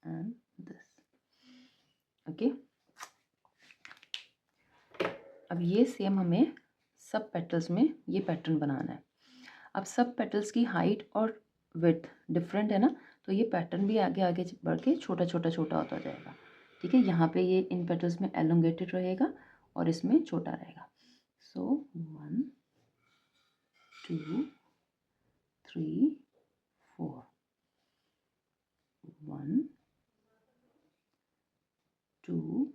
and this. Okay, अब ये सेम हमें सब पेटल्स में ये पैटर्न बनाना है। अब सब पेटल्स की हाइट और विड्थ डिफरेंट है ना, तो ये पैटर्न भी आगे आगे बढ़ के छोटा छोटा छोटा होता जाएगा। ठीक है, यहाँ पे ये इन पेटल्स में एलोंगेटेड रहेगा और इसमें छोटा रहेगा। सो 1 2 3 4, 1 2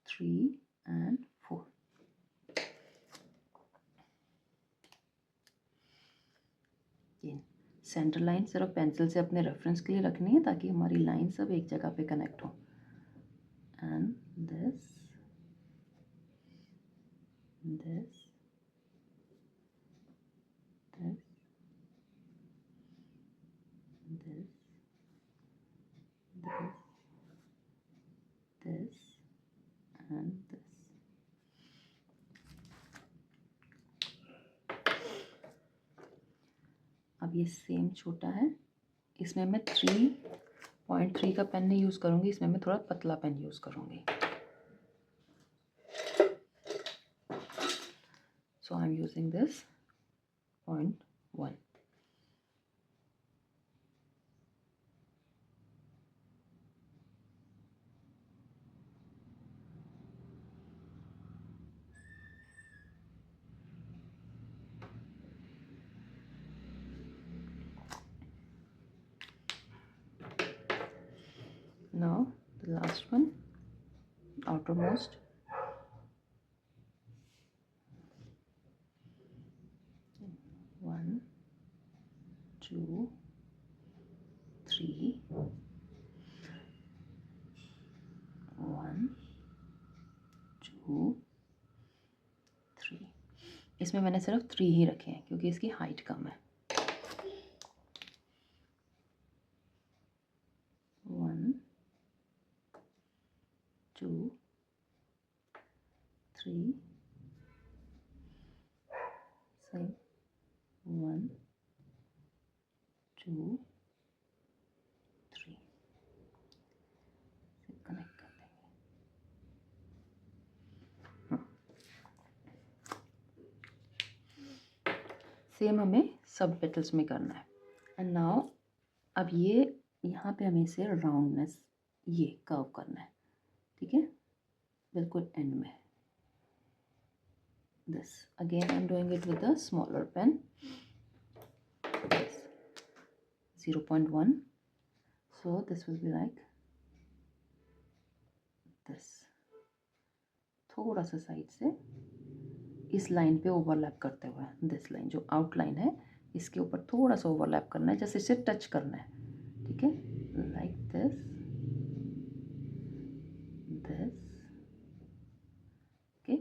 3 and 4। ये सेंटर लाइन सिर्फ पेंसिल से अपने रेफरेंस के लिए रखनी है ताकि हमारी लाइन सब एक जगह पे कनेक्ट हो। And this, this, this, this, this, this and this. अब ये सेम छोटा है, इसमें मैं 3.3 का पेन नहीं यूज़ करूँगी, इसमें मैं थोड़ा पतला पेन यूज़ करूँगी। So I am using this 0.1। Now the last one, outermost, one, two, three, 1 2 3। इसमें मैंने सिर्फ 3 ही रखे हैं क्योंकि इसकी हाइट कम है। 1 2 3 सही, 1 2 3 से कनेक्ट कर देंगे। सेम हमें सब पेटल्स में करना है। एंड नाउ अब ये यहाँ पे हमें इसे राउंडनेस ये कर्व करना है। ठीक है, बिल्कुल एंड में। This again I'm doing it with a smaller pen, this 0.1, so this will be like this। थोड़ा सा साइड से इस लाइन पे ओवरलैप करते हुए, दिस लाइन जो आउटलाइन है इसके ऊपर थोड़ा सा ओवरलैप करना है, जैसे इसे टच करना है। ठीक है, लाइक दिस, दिस। ओके,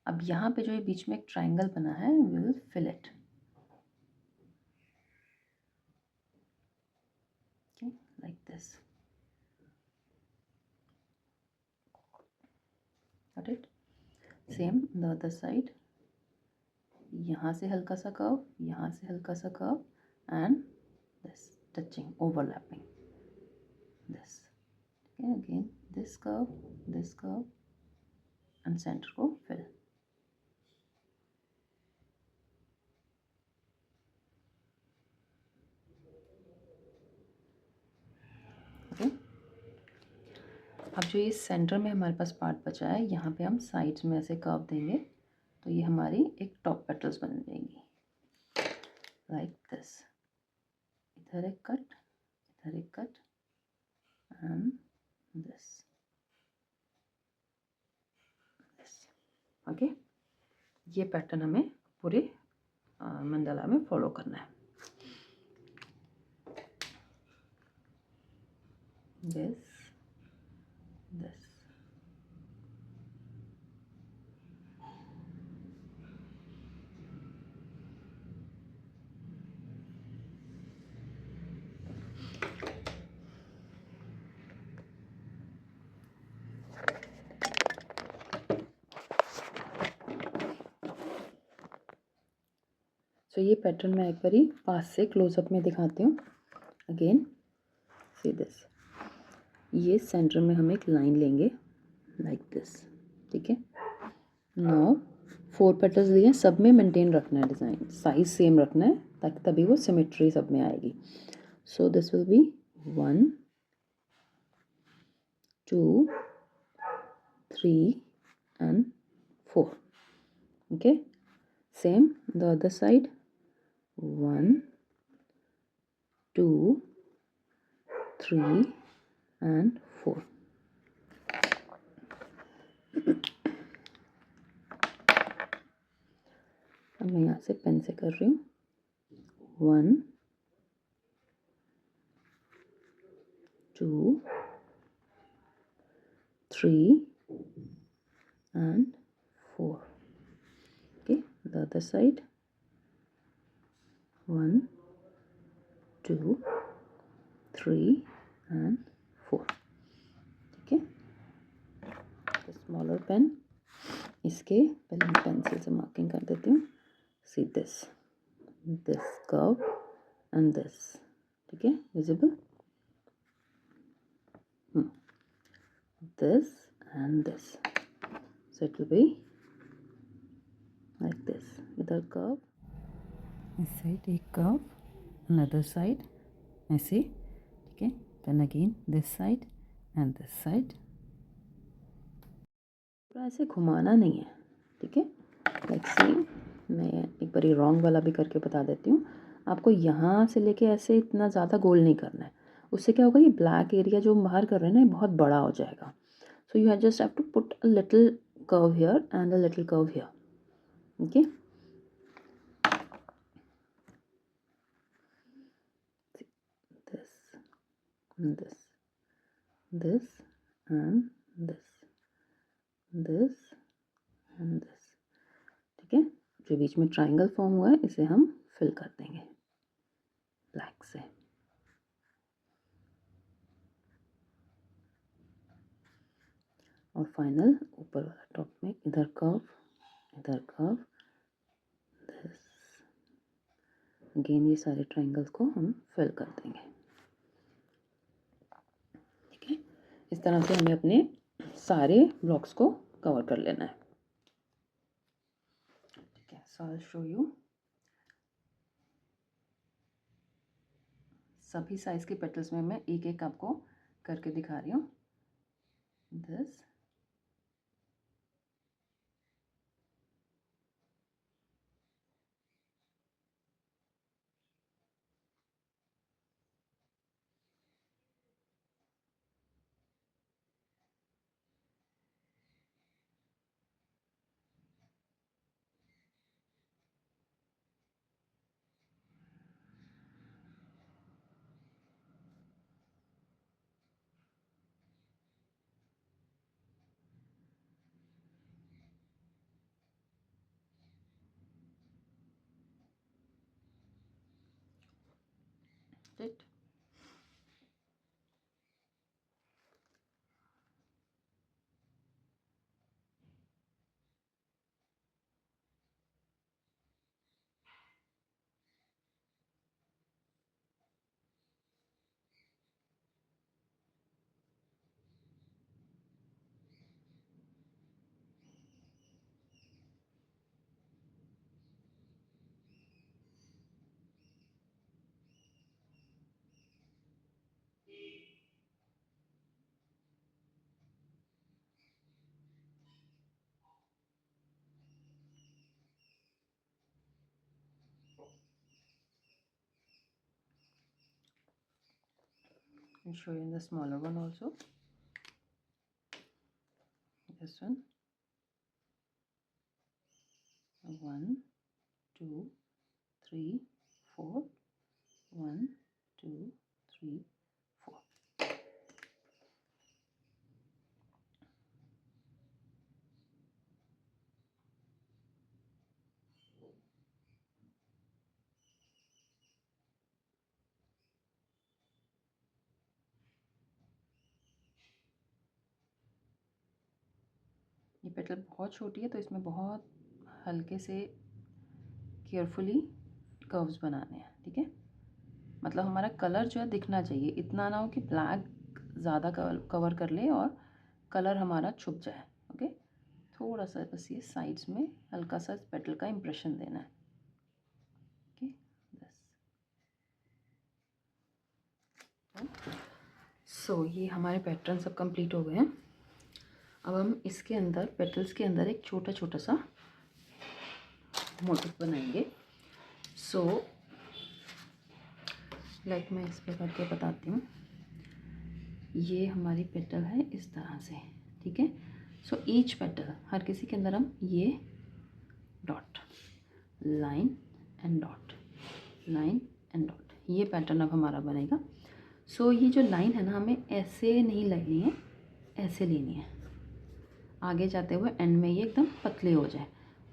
अब यहाँ पे जो ये बीच में एक ट्रायंगल बना है, we will fill it. Okay, like this, got it. Same the other side, यहाँ से हल्का सा कर्व, यहाँ से हल्का सा curve and this touching overlapping this. ठीक है, again this curve and centre को फिल। ओके, अब जो ये सेंटर में हमारे पास पार्ट बचा है, यहाँ पे हम साइड्स में ऐसे कर्व देंगे तो ये हमारी एक टॉप पेटल्स बन जाएंगी, लाइक दिस। इधर एक कट, इधर एक कट एंड दिस। ओके, ये पैटर्न हमें पूरे मंडला में फॉलो करना है। दिस, दिस, अच्छा ये पैटर्न मैं एक बारी पास से क्लोजअप में दिखाती हूँ। अगेन सी दिस, ये सेंटर में हम एक लाइन लेंगे लाइक दिस, ठीक है। नाउ 4 पेटल्स दिए, सब में मेंटेन रखना है, डिज़ाइन साइज सेम रखना है ताकि तभी वो सिमेट्री सब में आएगी। So this will be 1 2 3 and 4, okay. Same the other side, 1 2 3 and 4. अब मैं यहाँ से पेन से कर रही हूँ, 1 2 3 and 4, okay. The other side, 1 2 3 and 4, ठीक है। स्मॉलर पेन, इसके पहले मैं पेंसिल से मार्किंग कर देती हूँ। See this curve and this, ठीक है, visible. This and this, so it will be like this, इधर कर्व, इस साइड एक कर्व, another side ऐसे, ठीक है। then again this side and this side, पूरा ऐसे घुमाना नहीं है, ठीक है। लाइक सी, मैं एक बार ये रॉन्ग वाला भी करके बता देती हूँ। आपको यहाँ से लेके ऐसे इतना ज़्यादा गोल नहीं करना है, उससे क्या होगा, ये ब्लैक एरिया जो हम बाहर कर रहे हैं ना, ये बहुत बड़ा हो जाएगा। So you just have to put a little curve here and a little curve here, okay. This and this, this and this, this and this, ठीक है। जो बीच में ट्रायंगल फॉर्म हुआ है इसे हम फिल कर देंगे ब्लैक से। और फाइनल ऊपर वाला टॉप में इधर कर्व, दिस, अगेन ये सारे ट्रायंगल्स को हम फिल कर देंगे, ठीक है। इस तरह से हमें अपने सारे ब्लॉक्स को कवर कर लेना है, ठीक है। सो आई विल शो यू सभी साइज के पेटल्स में मैं एक एक आपको करके दिखा रही हूँ। This, it, I'll show you in the smaller one also. This one, 1 2 3 4, 1 2 3 4, ये पेटल बहुत छोटी है तो इसमें बहुत हल्के से केयरफुली कर्व्स बनाने हैं, ठीक है। मतलब हमारा कलर जो है दिखना चाहिए, इतना ना हो कि ब्लैक ज़्यादा कवर कर ले और कलर हमारा छुप जाए। ओके, थोड़ा सा बस ये साइड्स में हल्का सा पेटल का इम्प्रेशन देना है। ओके, बस। सो ये हमारे पैटर्न सब कंप्लीट हो गए हैं। अब हम इसके अंदर पेटल्स के अंदर एक छोटा छोटा सा मोटिव बनाएंगे। सो लाइक मैं इस पे करके बताती हूँ। ये हमारी पेटल है इस तरह से, ठीक है। सो ईच पेटल, हर किसी के अंदर हम ये dot, line and dot, line and dot, ये पैटर्न अब हमारा बनेगा। सो ये जो लाइन है ना, हमें ऐसे नहीं लेनी है, ऐसे लेनी है, आगे जाते हुए एंड में ये एकदम पतले हो जाए,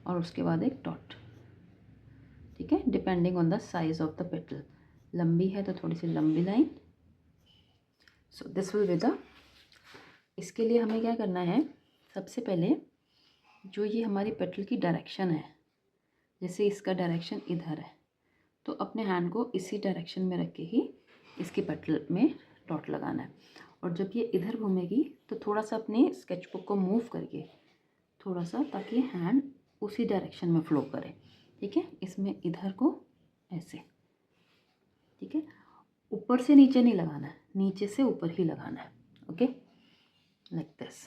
और उसके बाद एक डॉट, ठीक है, depending on the size of the petal. लंबी है तो थोड़ी सी लंबी line. So this will be the, इसके लिए हमें क्या करना है, सबसे पहले जो ये हमारी पेटल की डायरेक्शन है, जैसे इसका डायरेक्शन इधर है, तो अपने हैंड को इसी डायरेक्शन में रख के ही इसकी पेटल में डॉट लगाना है। और जब ये इधर घूमेगी तो थोड़ा सा अपने स्केचबुक को मूव करके थोड़ा सा, ताकि हैंड उसी डायरेक्शन में फ्लो करे, ठीक है। इसमें इधर को ऐसे, ठीक है, ऊपर से नीचे नहीं लगाना है, नीचे से ऊपर ही लगाना है। Okay, like this.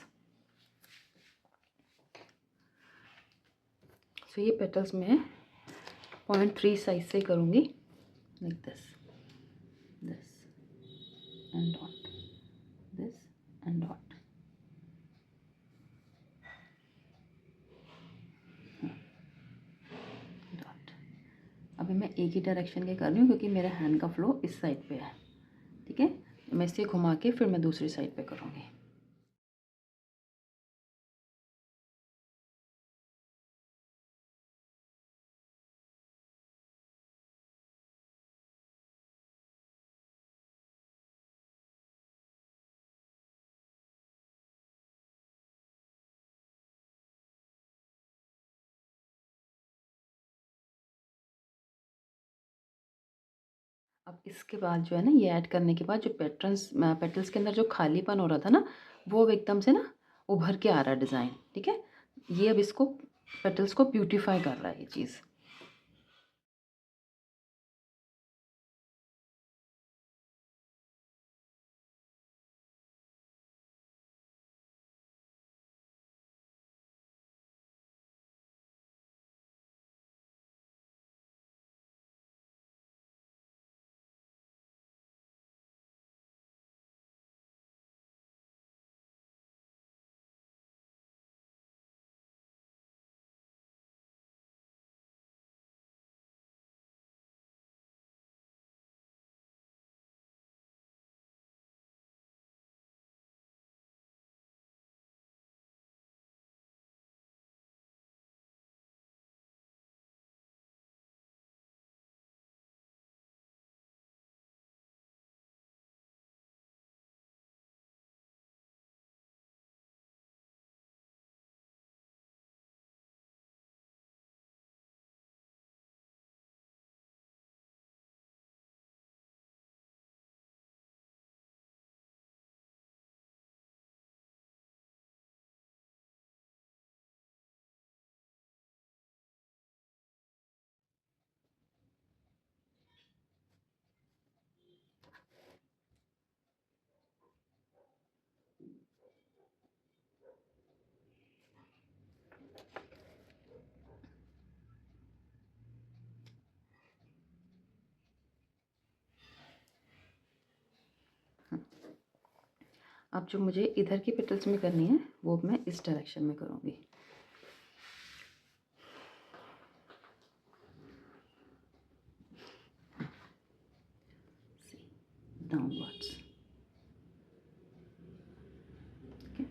सो ये पेटल्स में 0.3 साइज से करूँगी, like this, this and dot, this and dot. Dot. अभी मैं एक ही डायरेक्शन के कर रही हूँ क्योंकि मेरा हैंड का फ्लो इस साइड पे है, ठीक है। मैं इसे घुमा के फिर मैं दूसरी साइड पे करूँगी। अब इसके बाद जो है ना, ये ऐड करने के बाद जो पेटल्स के अंदर जो खालीपन हो रहा था ना, वो अब एकदम से ना उभर के आ रहा है डिज़ाइन, ठीक है। ये अब इसको पेटल्स को ब्यूटीफाई कर रहा है ये चीज़। अब जो मुझे इधर की पेटल्स में करनी है वो मैं इस डायरेक्शन में करूँगी। Downwards, okay?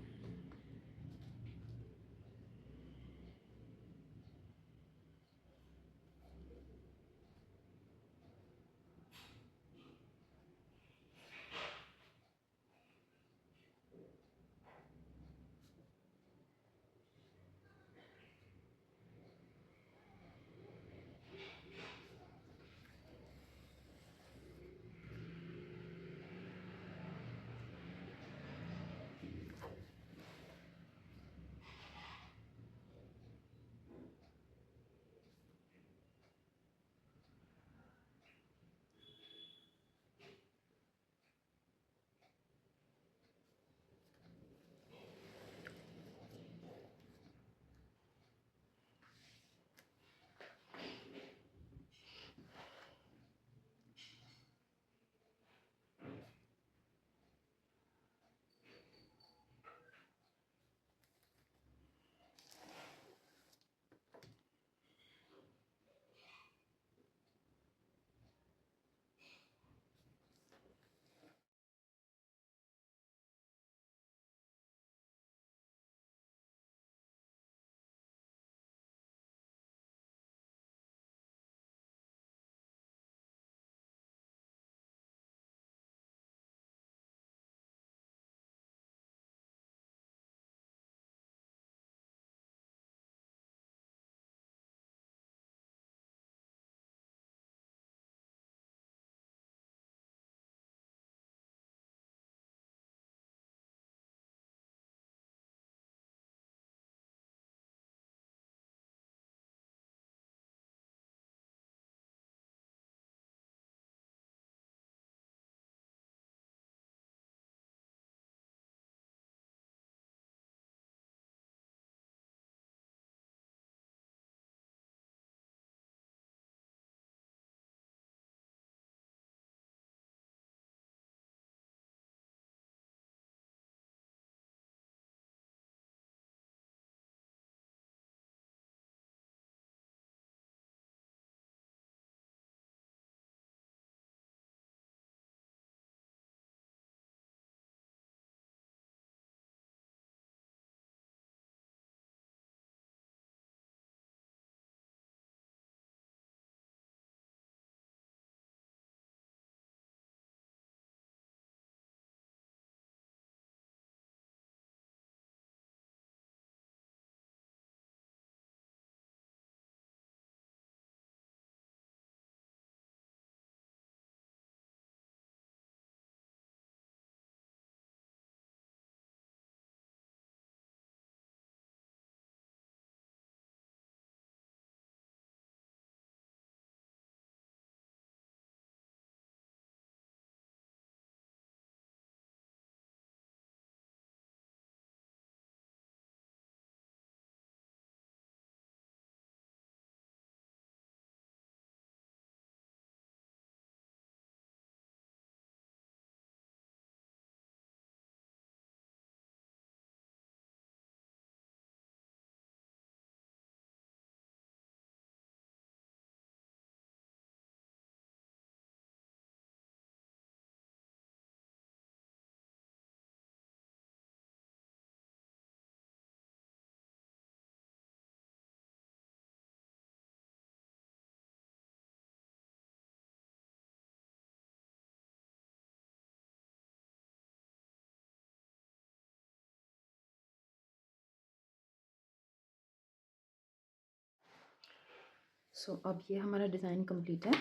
सो अब ये हमारा डिज़ाइन कंप्लीट है।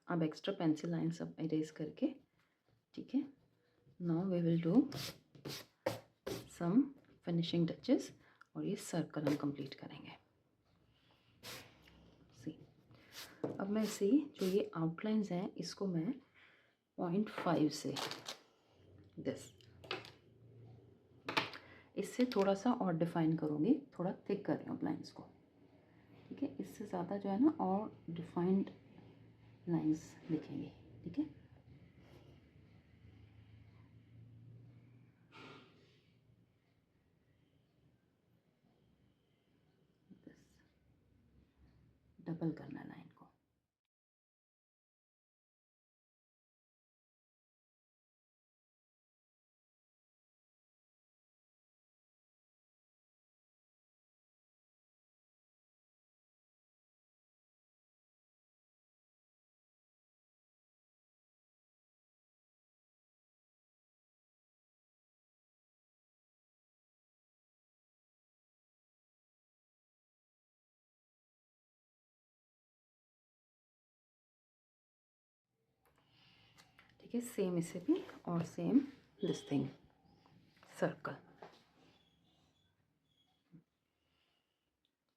अब एक्स्ट्रा पेंसिल लाइन सब इरेज करके, ठीक है, now we will do some finishing touches और ये सर्कल हम कंप्लीट करेंगे। सी, अब मैं इसे जो ये आउटलाइंस हैं इसको मैं 0.5 से दिस इससे थोड़ा सा और डिफाइन करूँगी, थोड़ा थिक कर रही हूँ लाइन्स को, ठीक है। इससे ज़्यादा जो है ना और डिफाइंड लाइन्स दिखेंगी, ठीक है। डबल करना लाइन को। ठीक है, सेम इसे भी और same this thing circle.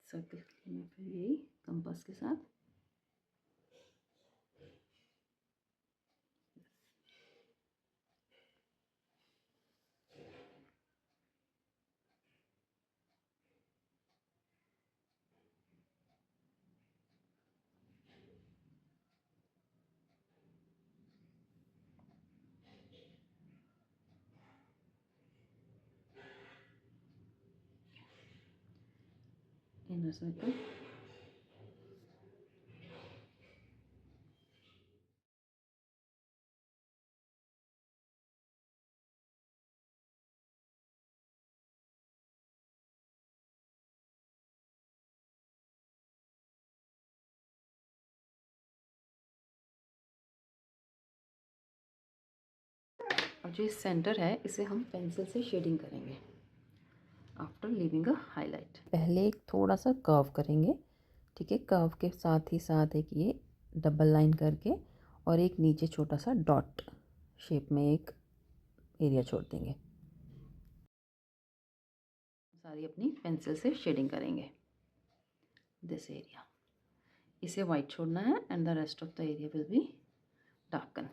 Circle के लिए मैं फिर यही कंपास के साथ इनर सर्कल, और जो सेंटर है इसे हम पेंसिल से शेडिंग करेंगे आफ्टर लीविंग अ हाईलाइट। पहले एक थोड़ा सा कर्व करेंगे, ठीक है, कर्व के साथ ही साथ एक ये डबल लाइन करके और एक नीचे छोटा सा डॉट शेप में एक एरिया छोड़ देंगे। सारी अपनी पेंसिल से शेडिंग करेंगे दिस एरिया। इसे वाइट छोड़ना है and the rest of the area will be darken.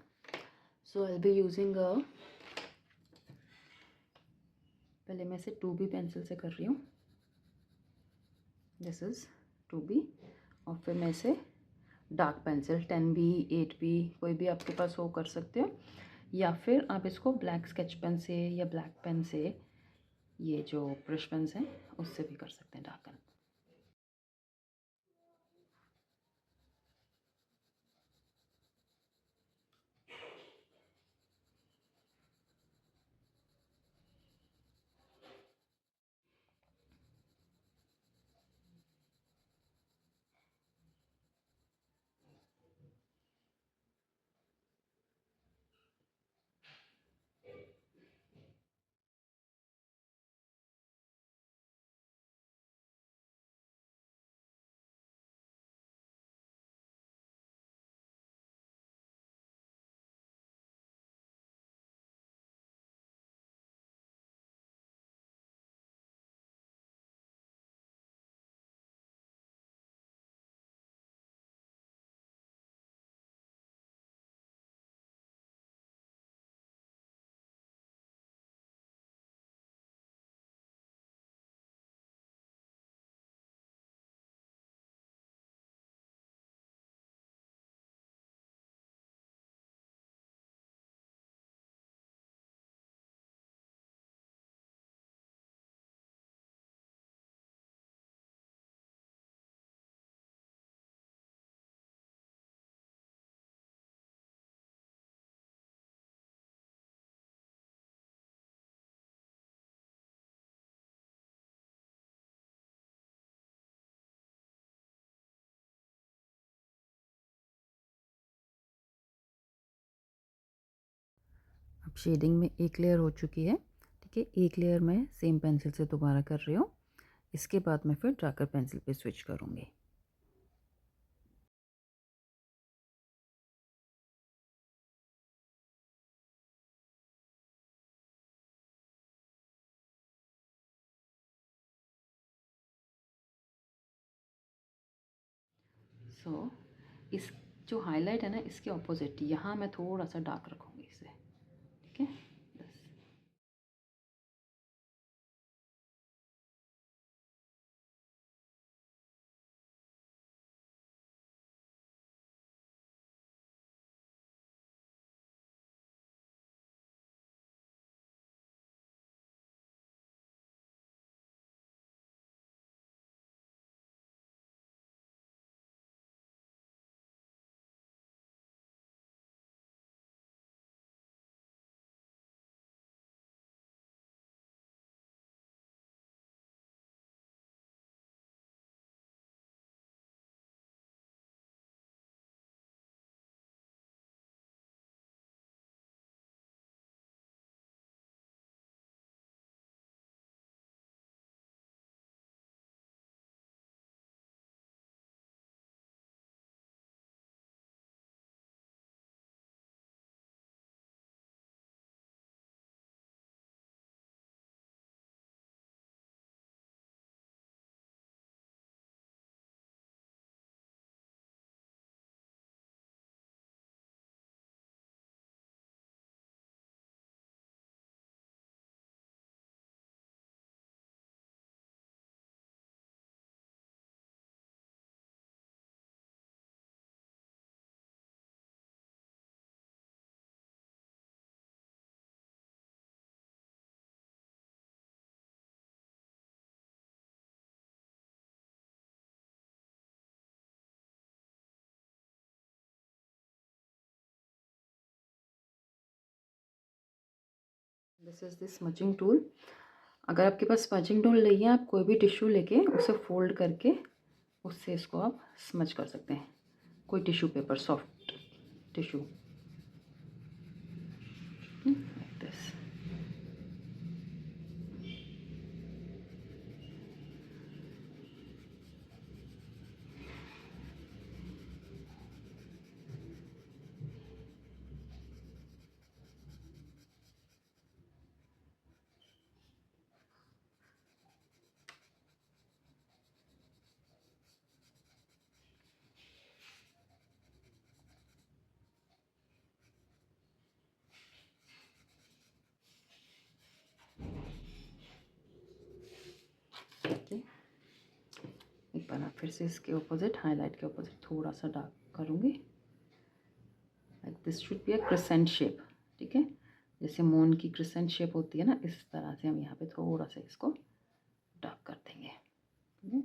So I will be using पहले मैं इसे 2B पेंसिल से कर रही हूँ, दिस इज़ 2B, और फिर मैं इसे डार्क पेंसिल 10B 8B कोई भी आपके पास हो कर सकते हो, या फिर आप इसको ब्लैक स्केच पेन से या ब्लैक पेन से, ये जो ब्रश पेन्स हैं उससे भी कर सकते हैं डार्कन। अब शेडिंग में एक लेयर हो चुकी है, ठीक है, एक लेयर मैं सेम पेंसिल से दोबारा कर रही हूँ, इसके बाद मैं फिर डार्कर पेंसिल पे स्विच करूँगी। सो इस जो हाईलाइट है ना, इसके ऑपोजिट यहाँ मैं थोड़ा सा डार्क रखूँगी इसे, ठीक है। बस दिस इज़ दिस स्मचिंग टूल। अगर आपके पास स्मचिंग टूल नहीं है, आप कोई भी टिश्यू लेके उसे फोल्ड करके उससे इसको आप स्मच कर सकते हैं। कोई tissue paper, soft tissue, like this. एक बार आप फिर से इसके ऑपोजिट, हाईलाइट के ऑपोजिट थोड़ा सा डार्क करूँगी। Like this should be a crescent shape, ठीक है। जैसे मून की क्रिसेंट शेप होती है ना, इस तरह से हम यहाँ पे थोड़ा सा इसको डार्क कर देंगे, ठीक है।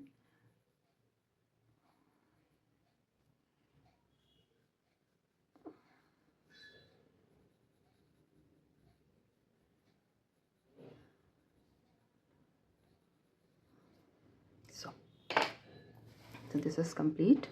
So this is complete.